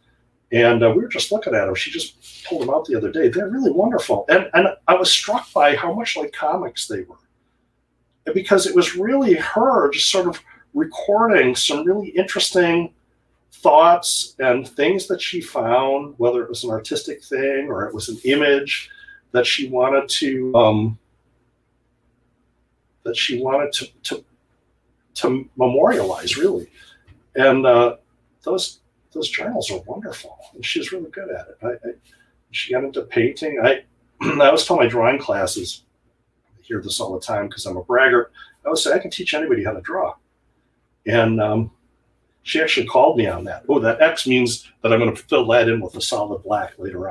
And we were just looking at them. She just pulled them out the other day. They're really wonderful. And I was struck by how much like comics they were. Because it was really her just sort of recording some really interesting thoughts and things that she found, whether it was an artistic thing or it was an image that she wanted to to memorialize, really. And those journals are wonderful, and she's really good at it. She got into painting. I always tell my drawing classes, I hear this all the time because I'm a braggart, I always say I can teach anybody how to draw. And she actually called me on that. Oh, that X means that I'm going to fill that in with a solid black later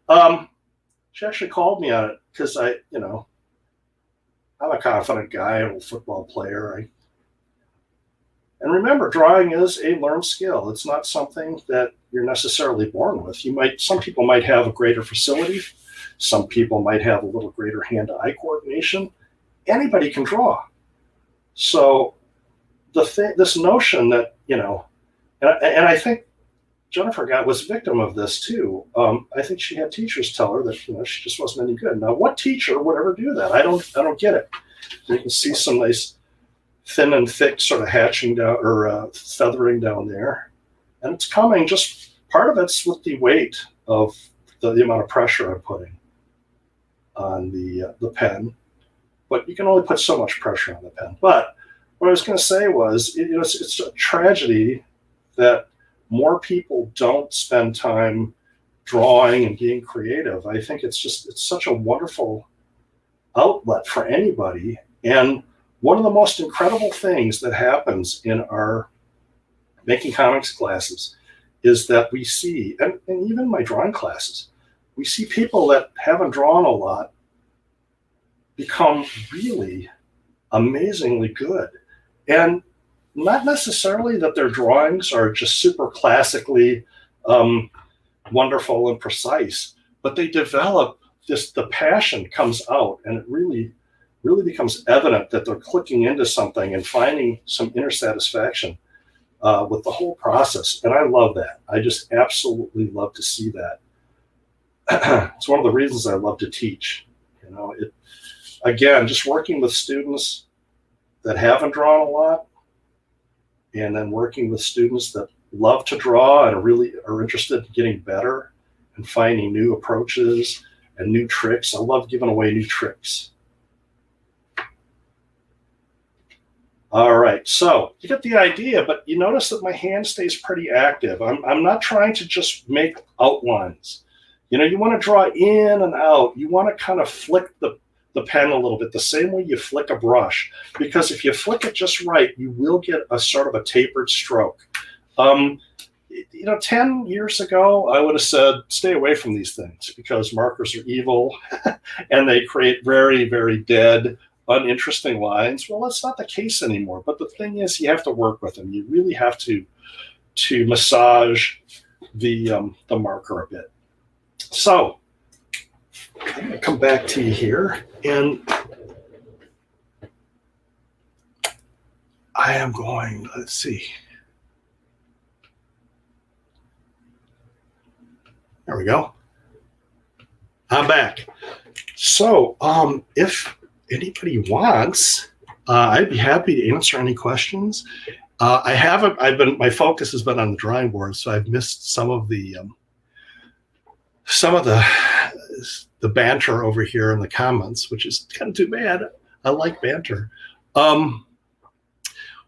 on. She actually called me on it because I'm a confident guy. I'm a football player. And remember, drawing is a learned skill. It's not something that you're necessarily born with. Some people might have a greater facility. Some people might have a little greater hand-to-eye coordination. Anybody can draw. So this notion that, and I think Jennifer was a victim of this too. I think she had teachers tell her that, she just wasn't any good. Now, what teacher would ever do that? I don't get it. You can see some nice thin and thick sort of hatching down or feathering down there. And it's coming, just part of it's with the weight of the amount of pressure I'm putting on the pen. But you can only put so much pressure on the pen. But what I was going to say was, it's a tragedy that more people don't spend time drawing and being creative. I think it's such a wonderful outlet for anybody. And one of the most incredible things that happens in our making comics classes is that we see, and even my drawing classes, we see people that haven't drawn a lot become really amazingly good. And not necessarily that their drawings are just super classically wonderful and precise, but they develop the passion comes out, and it really becomes evident that they're clicking into something and finding some inner satisfaction with the whole process. And I love that. I just absolutely love to see that. It's one of the reasons I love to teach. Again, just working with students that haven't drawn a lot, and then working with students that love to draw and really are interested in getting better and finding new approaches and new tricks. I love giving away new tricks. All right, so you get the idea, but you notice that my hand stays pretty active. I'm not trying to just make outlines. You know, you want to draw in and out. You want to kind of flick the pen a little bit, the same way you flick a brush, because if you flick it just right, you will get a sort of a tapered stroke. 10 years ago, I would have said, stay away from these things because markers are evil and they create very, very dead, uninteresting lines. Well, that's not the case anymore. But the thing is, you have to work with them. You really have to massage the marker a bit. So I'm going to come back to you here, and I am going, let's see. There we go. I'm back. So if anybody wants, I'd be happy to answer any questions. My focus has been on the drawing board, so I've missed some of the banter over here in the comments, which is kind of too bad. I like banter.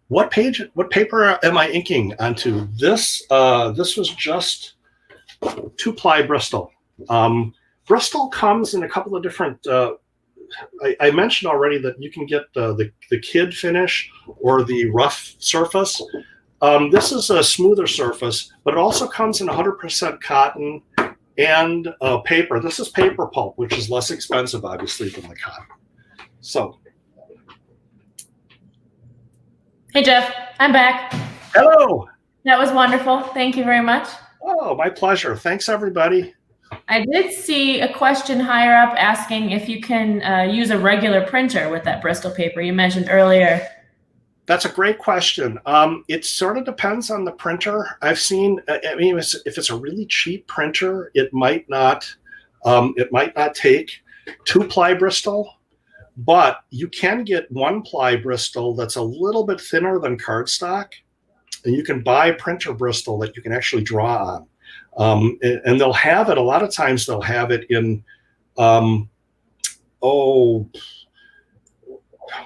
What paper am I inking onto? This was just 2-ply Bristol. Bristol comes in a couple of different. I mentioned already that you can get the kid finish or the rough surface. This is a smoother surface, but it also comes in 100% cotton and paper. This is paper pulp, which is less expensive, obviously, than the cotton. So. Hey, Jeff, I'm back. Hello. That was wonderful. Thank you very much. Oh, my pleasure. Thanks, everybody. I did see a question higher up asking if you can use a regular printer with that Bristol paper you mentioned earlier. That's a great question. It sort of depends on the printer. I've seen, if it's a really cheap printer, it might not take 2-ply Bristol, but you can get 1-ply Bristol that's a little bit thinner than cardstock, and you can buy printer Bristol that you can actually draw on. And they'll have it, a lot of times they'll have it in,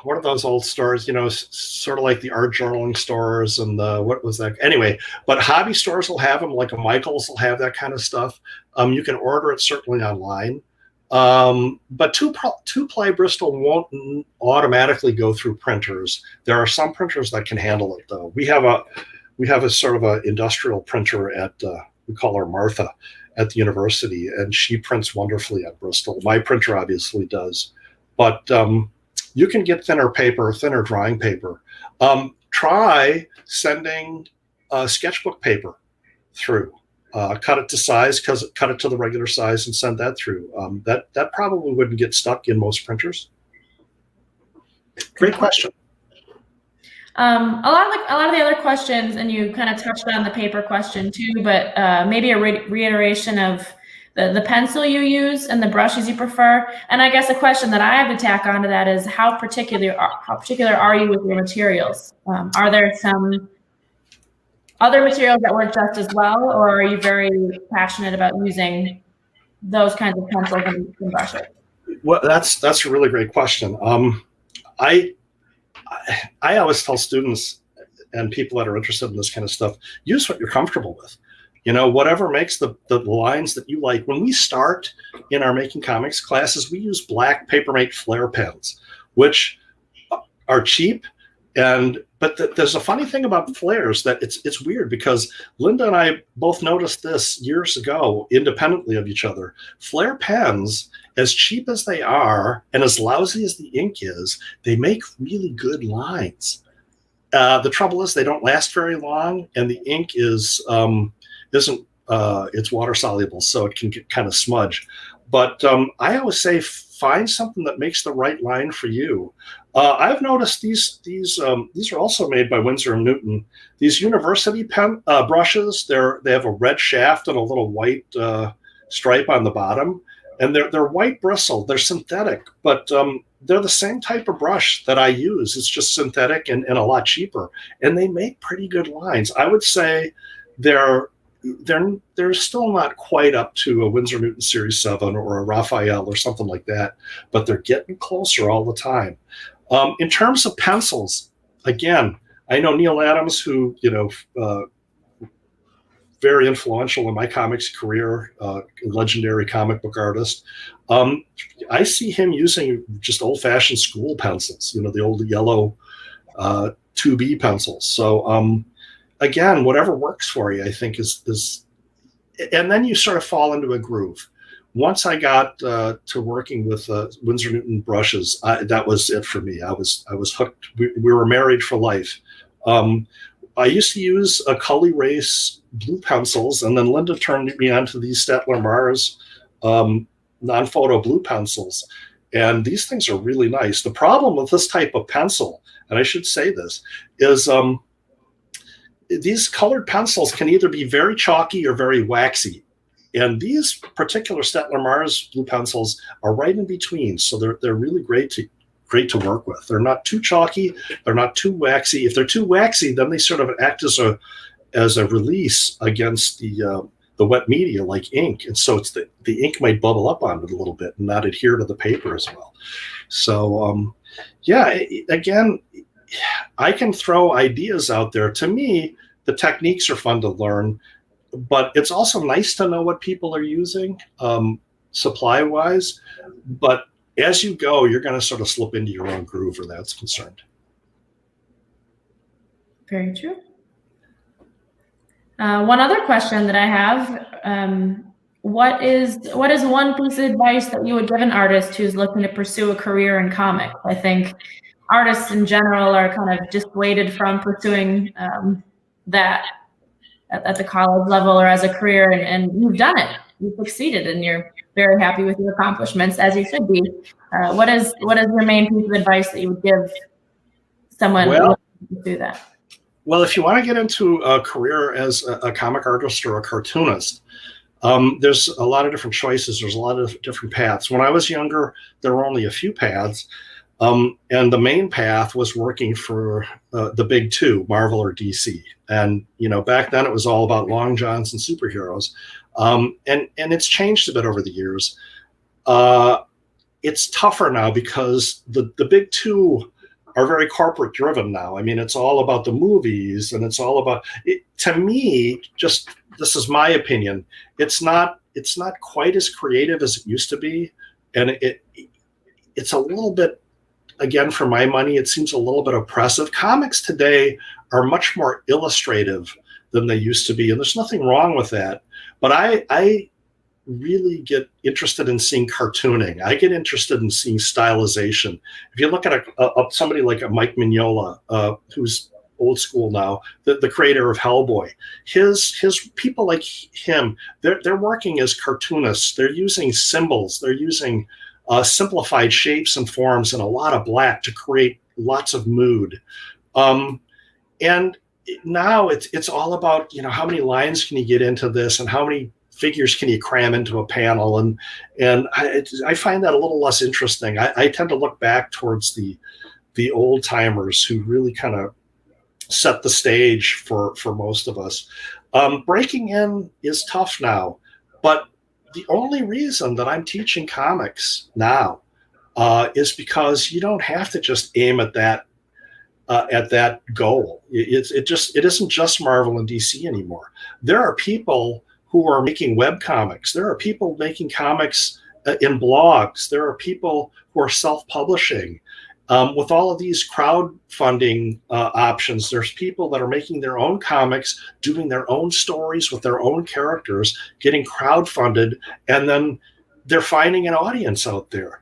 what are those old stores, sort of like the art journaling stores and what was that? Anyway, but hobby stores will have them, like a Michael's will have that kind of stuff. You can order it certainly online. But 2-ply Bristol won't automatically go through printers. There are some printers that can handle it, though. We have a sort of a industrial printer at, we call her Martha, at the university, and she prints wonderfully at Bristol. My printer obviously does, but you can get thinner drawing paper. Try sending sketchbook paper through. Cut it to size, cut it to the regular size, and send that through. That probably wouldn't get stuck in most printers. Great question. A lot of the other questions, and you kind of touched on the paper question too, but maybe a reiteration of the pencil you use and the brushes you prefer. And I guess a question that I have to tack onto that is how particular are you with your materials? Are there some other materials that work just as well, or are you very passionate about using those kinds of pencils and brushes? Well, that's a really great question. I always tell students and people that are interested in this kind of stuff, use what you're comfortable with. Whatever makes the lines that you like. When we start in our making comics classes, we use black Papermate Flare pens, which are cheap. But there's a funny thing about flares that it's weird, because Linda and I both noticed this years ago, independently of each other. Flare pens, as cheap as they are and as lousy as the ink is, they make really good lines. The trouble is they don't last very long, and the ink it's water soluble, so it can get kind of smudge. But I always say, find something that makes the right line for you. I've noticed these are also made by Winsor & Newton. These university pen brushes, they have a red shaft and a little white stripe on the bottom, and they're white bristle. They're synthetic, but they're the same type of brush that I use. It's just synthetic and a lot cheaper, and they make pretty good lines. I would say they're still not quite up to a Winsor Newton Series 7 or a Raphael or something like that, but they're getting closer all the time. In terms of pencils, again, I know Neil Adams, who, very influential in my comics career, legendary comic book artist. I see him using just old-fashioned school pencils, the old yellow 2B pencils. So again, whatever works for you, I think is, and then you sort of fall into a groove. Once I got to working with Winsor Newton brushes, that was it for me. I was hooked. We were married for life. I used to use a Cully Race blue pencils, and then Linda turned me on to these Staedtler Mars non-photo blue pencils. And these things are really nice. The problem with this type of pencil, and I should say this, is these colored pencils can either be very chalky or very waxy. And these particular Staedtler Mars blue pencils are right in between. So they're really great to work with. They're not too chalky. They're not too waxy. If they're too waxy, then they sort of act as a release against the wet media, like ink. And so it's the ink might bubble up on it a little bit and not adhere to the paper as well. So again, I can throw ideas out there. To me, the techniques are fun to learn, but it's also nice to know what people are using supply-wise. But as you go, you're going to sort of slip into your own groove where that's concerned. Very true. One other question that I have, what is one piece of advice that you would give an artist who's looking to pursue a career in comics? I think artists in general are kind of dissuaded from pursuing that at the college level or as a career, and you've done it. You've succeeded, and you're very happy with your accomplishments, as you should be. What is your main piece of advice that you would give someone looking to do that? Well, if you want to get into a career as a comic artist or a cartoonist, there's a lot of different choices. There's a lot of different paths. When I was younger, there were only a few paths. And the main path was working for the big two, Marvel or DC. And, back then it was all about long johns and superheroes. And it's changed a bit over the years. It's tougher now because the big two are very corporate driven now. I mean, it's all about the movies, and it's all about it. To me, this is my opinion, it's not quite as creative as it used to be. And it's a little bit, again, for my money, it seems a little bit oppressive. Comics today are much more illustrative than they used to be, and there's nothing wrong with that. But I really get interested in seeing cartooning. I get interested in seeing stylization. If you look at somebody like a Mike Mignola, who's old school now, the creator of Hellboy, his people like him, they're working as cartoonists. They're using symbols. They're using simplified shapes and forms and a lot of black to create lots of mood. And now it's all about, how many lines can you get into this, and how many figures can you cram into a panel? And I find that a little less interesting. I tend to look back towards the old timers who really kind of set the stage for most of us. Breaking in is tough now, but the only reason that I'm teaching comics now is because you don't have to just aim at that goal. It isn't just Marvel and DC anymore. There are people who are making web comics. There are people making comics in blogs. There are people who are self-publishing. With all of these crowdfunding options, there's people that are making their own comics, doing their own stories with their own characters, getting crowdfunded, and then they're finding an audience out there.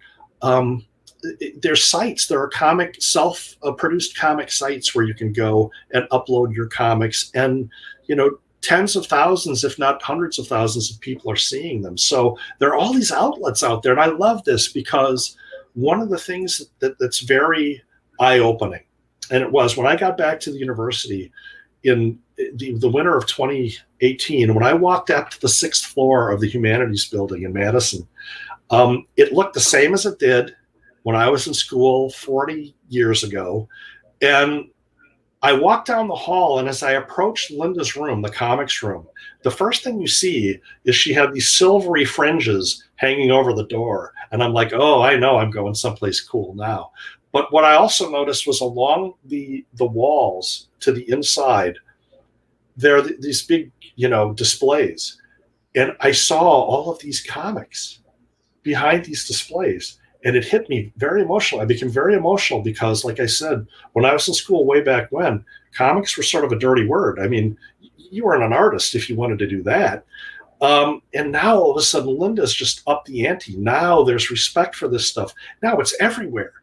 There's sites. There are self-produced comic sites where you can go and upload your comics, and tens of thousands, if not hundreds of thousands of people are seeing them. So there are all these outlets out there, and I love this because one of the things that's very eye-opening, and it was when I got back to the university in the winter of 2018, when I walked up to the 6th floor of the Humanities building in Madison, it looked the same as it did when I was in school 40 years ago. And I walked down the hall, and as I approached Linda's room, the comics room, the first thing you see is she had these silvery fringes hanging over the door. And I'm like, oh, I know I'm going someplace cool now. But what I also noticed was along the walls to the inside, there are these big, displays. And I saw all of these comics behind these displays. And it hit me very emotional. I became very emotional because, like I said, when I was in school way back when, comics were sort of a dirty word. I mean, you weren't an artist if you wanted to do that. And now all of a sudden, Linda's just up the ante. Now there's respect for this stuff. Now it's everywhere.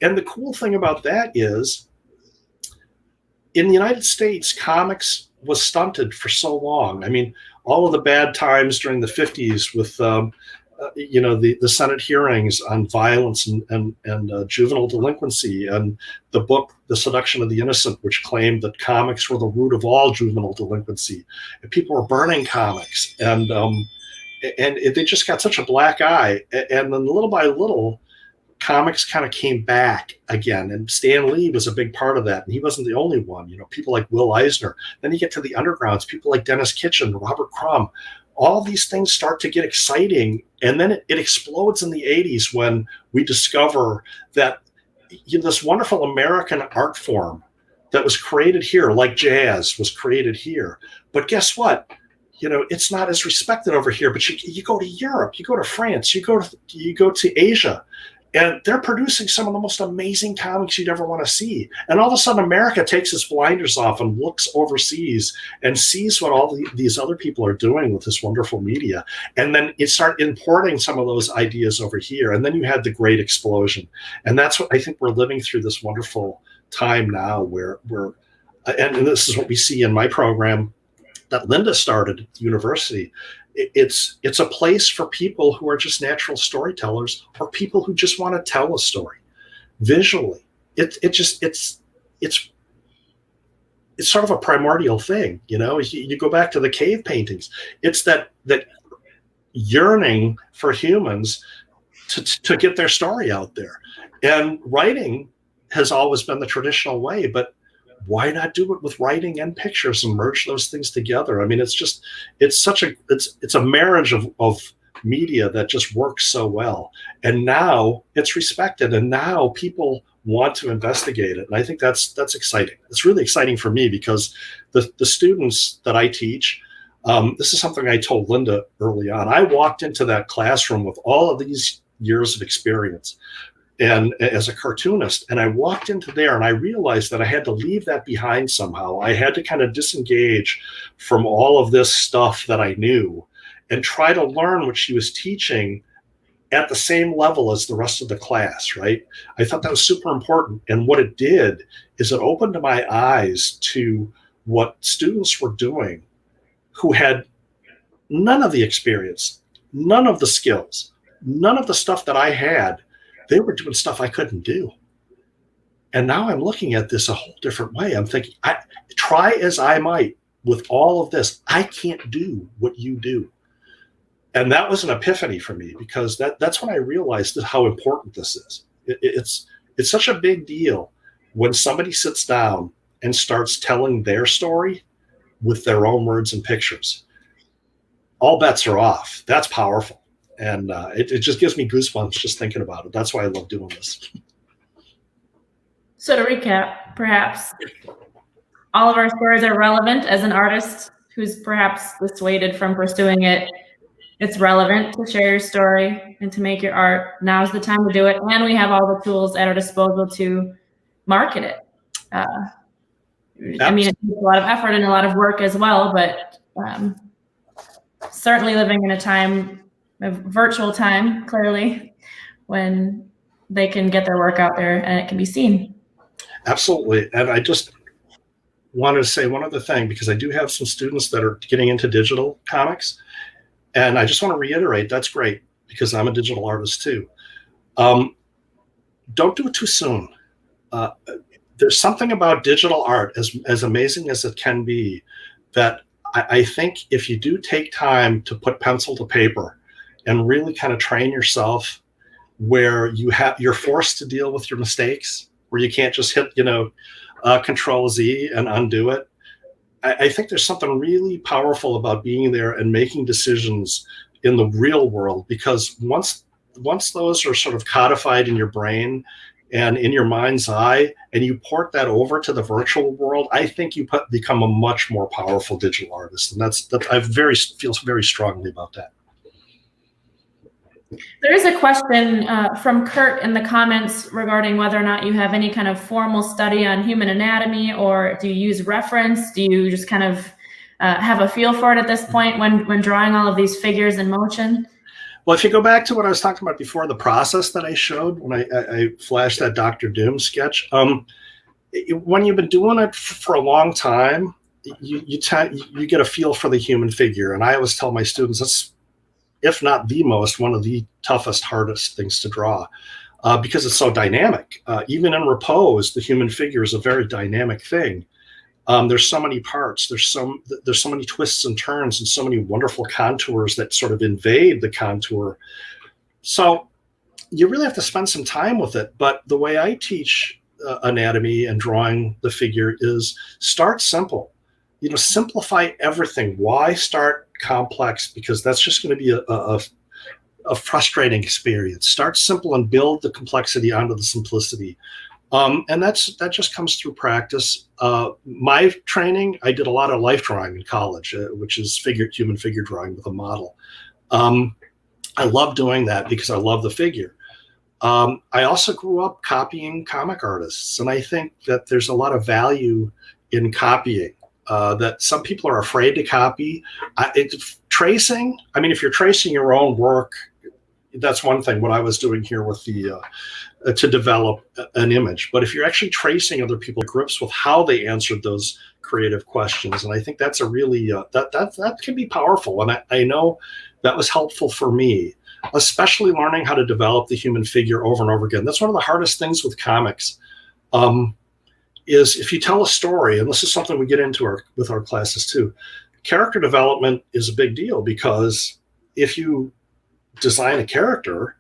And the cool thing about that is, in the United States, comics was stunted for so long. I mean, all of the bad times during the 50s with the Senate hearings on violence and juvenile delinquency, and the book The Seduction of the Innocent, which claimed that comics were the root of all juvenile delinquency. And people were burning comics, and they just got such a black eye. And then little by little, comics kind of came back again, and Stan Lee was a big part of that, and he wasn't the only one. People like Will Eisner. Then you get to the undergrounds, people like Dennis Kitchen, Robert Crumb. All these things start to get exciting, and then it explodes in the 80s when we discover that this wonderful American art form that was created here, like jazz was created here. But guess what? It's not as respected over here. But you go to Europe, you go to France, you go to Asia, and they're producing some of the most amazing comics you'd ever want to see. And all of a sudden, America takes its blinders off and looks overseas and sees what all these other people are doing with this wonderful media. And then it started importing some of those ideas over here. And then you had the great explosion. And that's what I think we're living through, this wonderful time now where and this is what we see in my program that Linda started at the university. It's a place for people who are just natural storytellers, or people who just want to tell a story visually. It's sort of a primordial thing. You go back to the cave paintings. It's that yearning for humans to get their story out there. And writing has always been the traditional way, but why not do it with writing and pictures and merge those things together? I mean, it's a marriage of media that just works so well. And now it's respected, and now people want to investigate it. And I think that's exciting. It's really exciting for me because the students that I teach, this is something I told Linda early on. I walked into that classroom with all of these years of experience, and as a cartoonist, and I walked into there and I realized that I had to leave that behind somehow. I had to kind of disengage from all of this stuff that I knew and try to learn what she was teaching at the same level as the rest of the class, right? I thought that was super important. And what it did is it opened my eyes to what students were doing who had none of the experience, none of the skills, none of the stuff that I had. They were doing stuff I couldn't do. And now I'm looking at this a whole different way. I'm thinking, try as I might with all of this, I can't do what you do. And that was an epiphany for me, because that's when I realized how important this is. It's such a big deal when somebody sits down and starts telling their story with their own words and pictures. All bets are off. That's powerful. And it just gives me goosebumps just thinking about it. That's why I love doing this. So to recap, perhaps all of our stories are relevant. As an artist who's perhaps dissuaded from pursuing it, it's relevant to share your story and to make your art. Now's the time to do it. And we have all the tools at our disposal to market it. I mean, it takes a lot of effort and a lot of work as well, but certainly living in a virtual time, clearly, when they can get their work out there and it can be seen. Absolutely. And I just wanted to say one other thing, because I do have some students that are getting into digital comics. And I just want to reiterate, that's great, because I'm a digital artist too. Don't do it too soon. There's something about digital art, as amazing as it can be, that I think if you do take time to put pencil to paper and really kind of train yourself, where you're forced to deal with your mistakes, where you can't just hit, Control Z and undo it. I think there's something really powerful about being there and making decisions in the real world, because once those are sort of codified in your brain and in your mind's eye, and you port that over to the virtual world, I think you become a much more powerful digital artist, and that I feel very strongly about that. There is a question from Kurt in the comments regarding whether or not you have any kind of formal study on human anatomy, or do you use reference? Do you just kind of have a feel for it at this point when drawing all of these figures in motion? Well, if you go back to what I was talking about before, the process that I showed when I flashed that Dr. Doom sketch, when you've been doing it for a long time, you get a feel for the human figure. And I always tell my students, that's, if not the most, one of the toughest, hardest things to draw, because it's so dynamic. Even in repose, the human figure is a very dynamic thing. There's so many parts. There's so many twists and turns, and so many wonderful contours that sort of invade the contour. So you really have to spend some time with it. But the way I teach anatomy and drawing the figure is start simple. Simplify everything. Why start complex? Because that's just going to be a frustrating experience. Start simple and build the complexity onto the simplicity. And that just comes through practice. My training, I did a lot of life drawing in college, which is human figure drawing with a model. I love doing that because I love the figure. I also grew up copying comic artists, and I think that there's a lot of value in copying. That some people are afraid to copy. Tracing, I mean, if you're tracing your own work, that's one thing, what I was doing here with the, to develop an image. But if you're actually tracing other people's grips with how they answered those creative questions, and I think that's a really, that can be powerful. And I know that was helpful for me, especially learning how to develop the human figure over and over again. That's one of the hardest things with comics. Is if you tell a story, and this is something we get into with our classes too, character development is a big deal, because if you design a character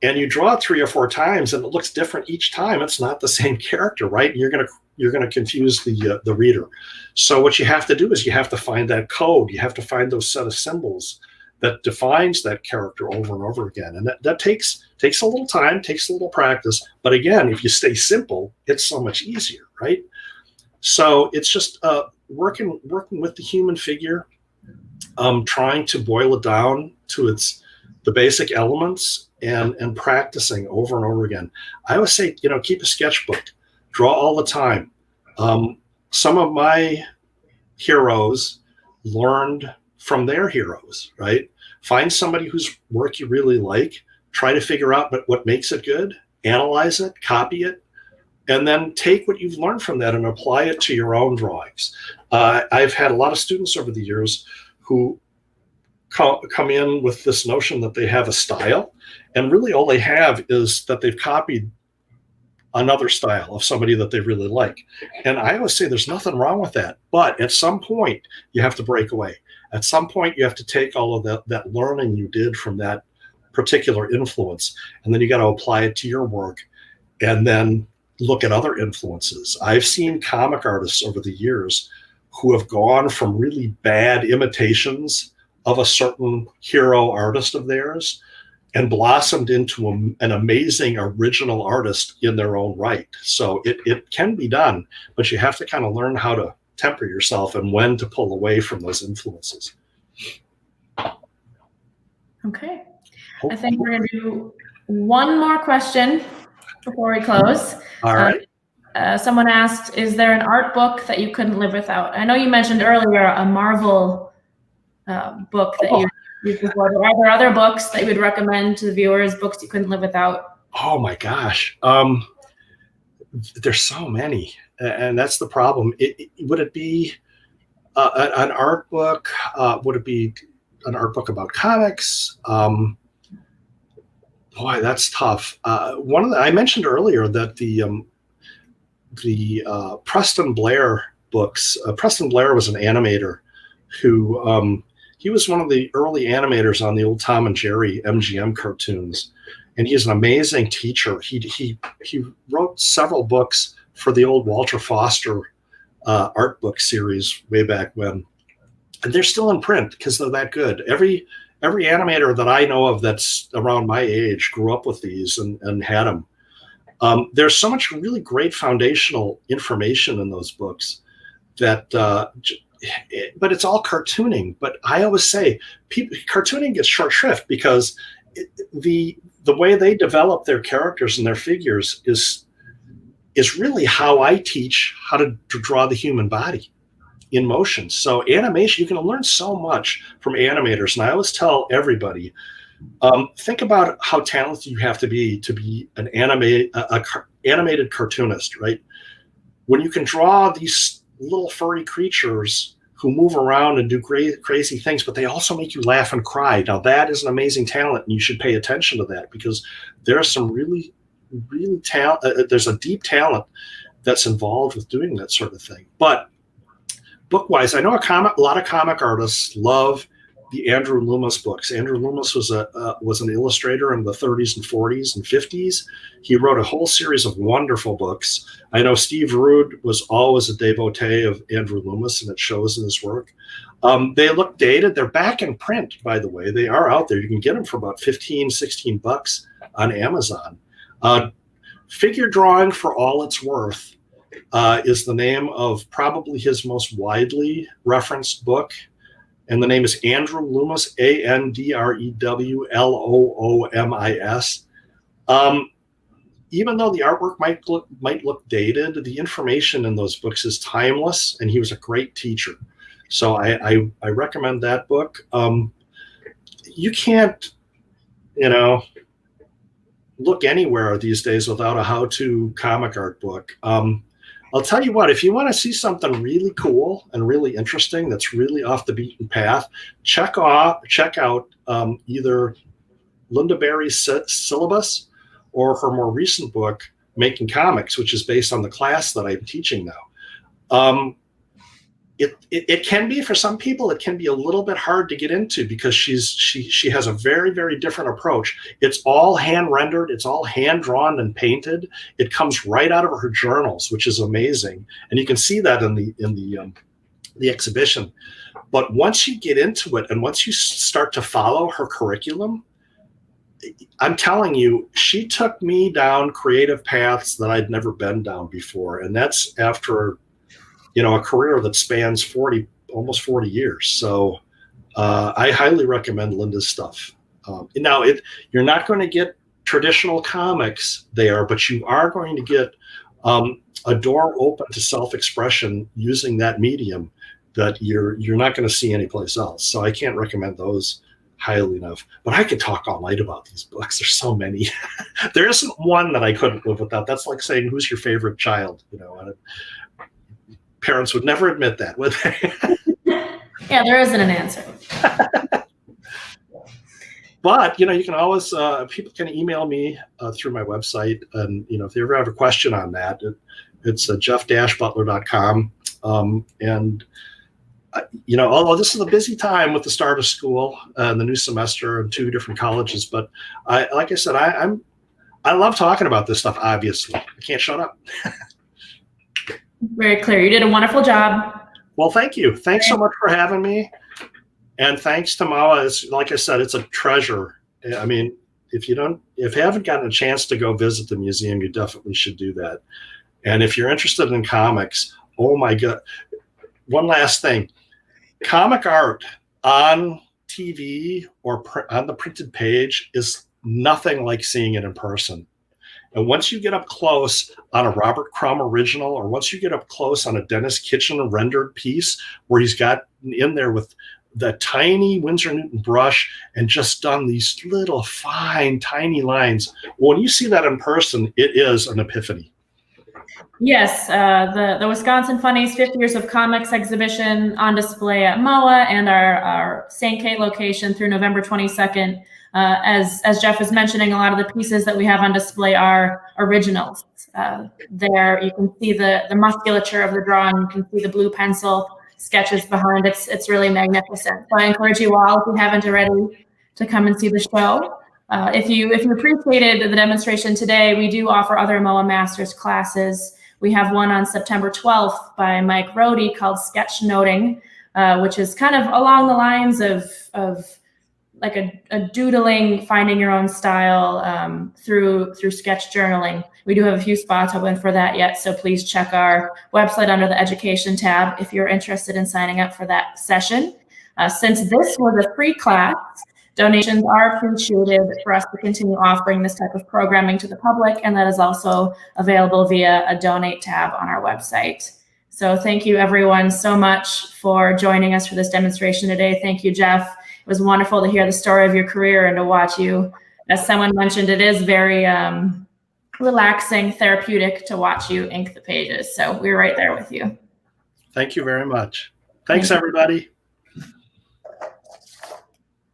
and you draw it 3 or 4 times and it looks different each time, it's not the same character, right? You're gonna confuse the reader. So what you have to do is you have to find that code. You have to find those set of symbols that defines that character over and over again. And that takes a little time, takes a little practice. But again, if you stay simple, it's so much easier, right? So it's just working with the human figure, trying to boil it down to the basic elements, and practicing over and over again. I always say, keep a sketchbook, draw all the time. Some of my heroes learned from their heroes, right? Find somebody whose work you really like, try to figure out what makes it good, analyze it, copy it, and then take what you've learned from that and apply it to your own drawings. I've had a lot of students over the years who come in with this notion that they have a style, and really all they have is that they've copied another style of somebody that they really like. And I always say there's nothing wrong with that, but at some point you have to break away. At some point you have to take all of that learning you did from that particular influence, and then you got to apply it to your work, and then look at other influences. I've seen comic artists over the years who have gone from really bad imitations of a certain hero artist of theirs and blossomed into an amazing original artist in their own right. So it can be done, but you have to kind of learn how to temper yourself and when to pull away from those influences. Okay. I think we're going to do one more question before we close. All right. Someone asked, is there an art book that you couldn't live without? I know you mentioned earlier a Marvel book that you used before, but are there other books that you would recommend to the viewers, books you couldn't live without? Oh my gosh. There's so many, and that's the problem. Would it be an art book? Would it be an art book about comics? Boy, that's tough. I mentioned earlier that the Preston Blair books. Preston Blair was an animator who he was one of the early animators on the old Tom and Jerry MGM cartoons, and he's an amazing teacher. He wrote several books for the old Walter Foster art book series way back when. And they're still in print because they're that good. Every animator that I know of that's around my age grew up with these and had them. There's so much really great foundational information in those books that, but it's all cartooning. But I always say cartooning gets short shrift because the way they develop their characters and their figures is really how I teach how to draw the human body in motion. So animation, you can learn so much from animators. And I always tell everybody, think about how talented you have to be an animated cartoonist, right? When you can draw these little furry creatures who move around and do crazy things, but they also make you laugh and cry. Now that is an amazing talent, and you should pay attention to that because there's some really there's a deep talent that's involved with doing that sort of thing. But book-wise, I know a lot of comic artists love the Andrew Loomis books. Andrew Loomis was an illustrator in the 30s and 40s and 50s. He wrote a whole series of wonderful books. I know Steve Rude was always a devotee of Andrew Loomis, and it shows in his work. They look dated. They're back in print, by the way. They are out there. You can get them for about $15-16 on Amazon. Figure Drawing for All It's Worth is the name of probably his most widely referenced book. And the name is Andrew Loomis, ANDREWLOOMIS. Even though the artwork might look dated, the information in those books is timeless, and he was a great teacher. So I recommend that book. You can't, look anywhere these days without a how-to comic art book. I'll tell you what, if you want to see something really cool and really interesting that's really off the beaten path, check out either Linda Berry's syllabus or her more recent book, Making Comics, which is based on the class that I'm teaching now. It can be, for some people, it can be a little bit hard to get into because she has a very, very different approach. It's all hand rendered, it's all hand drawn and painted. It comes right out of her journals, which is amazing, and you can see that in the exhibition. But once you get into it and once you start to follow her curriculum, I'm telling you, she took me down creative paths that I'd never been down before, and that's after a career that spans almost 40 years. So I highly recommend Linda's stuff. Now, you're not going to get traditional comics there, but you are going to get a door open to self-expression using that medium that you're not going to see anyplace else. So I can't recommend those highly enough. But I could talk all night about these books. There's so many. There isn't one that I couldn't live without. That's like saying, who's your favorite child? Parents would never admit that, would they? Yeah, there isn't an answer. But, you can always, people can email me through my website. And, if they ever have a question on that, it's jeff-butler.com. And, although this is a busy time with the start of school and the new semester and 2 different colleges, but like I said, I love talking about this stuff, obviously. I can't shut up. Very clear. You did a wonderful job. Well, thank you. Thanks so much for having me. And thanks to MAWA. Like I said, it's a treasure. I mean, if you haven't gotten a chance to go visit the museum, you definitely should do that. And if you're interested in comics, oh my God. One last thing. Comic art on TV or on the printed page is nothing like seeing it in person. And once you get up close on a Robert Crumb original, or once you get up close on a Dennis Kitchen rendered piece where he's got in there with the tiny Winsor Newton brush and just done these little fine, tiny lines, when you see that in person, it is an epiphany. Yes, the Wisconsin Funnies 50 Years of Comics exhibition on display at MAWA and our St. Kate location through November 22nd. As Jeff was mentioning, a lot of the pieces that we have on display are originals. There you can see the musculature of the drawing. You can see the blue pencil sketches behind. It's really magnificent. So I encourage you all, if you haven't already, to come and see the show. If you appreciated the demonstration today, we do offer other MOA Masters classes. We have one on September 12th by Mike Rohde called Sketchnoting, which is kind of along the lines of like a doodling, finding your own style through sketch journaling. We do have a few spots open for that yet, so please check our website under the education tab if you're interested in signing up for that session. Since this was a free class, donations are appreciated for us to continue offering this type of programming to the public, and that is also available via a donate tab on our website. So thank you everyone so much for joining us for this demonstration today. Thank you, Jeff. It was wonderful to hear the story of your career and to watch you. As someone mentioned, it is very relaxing, therapeutic to watch you ink the pages. So we're right there with you. Thank you very much. Thanks, everybody.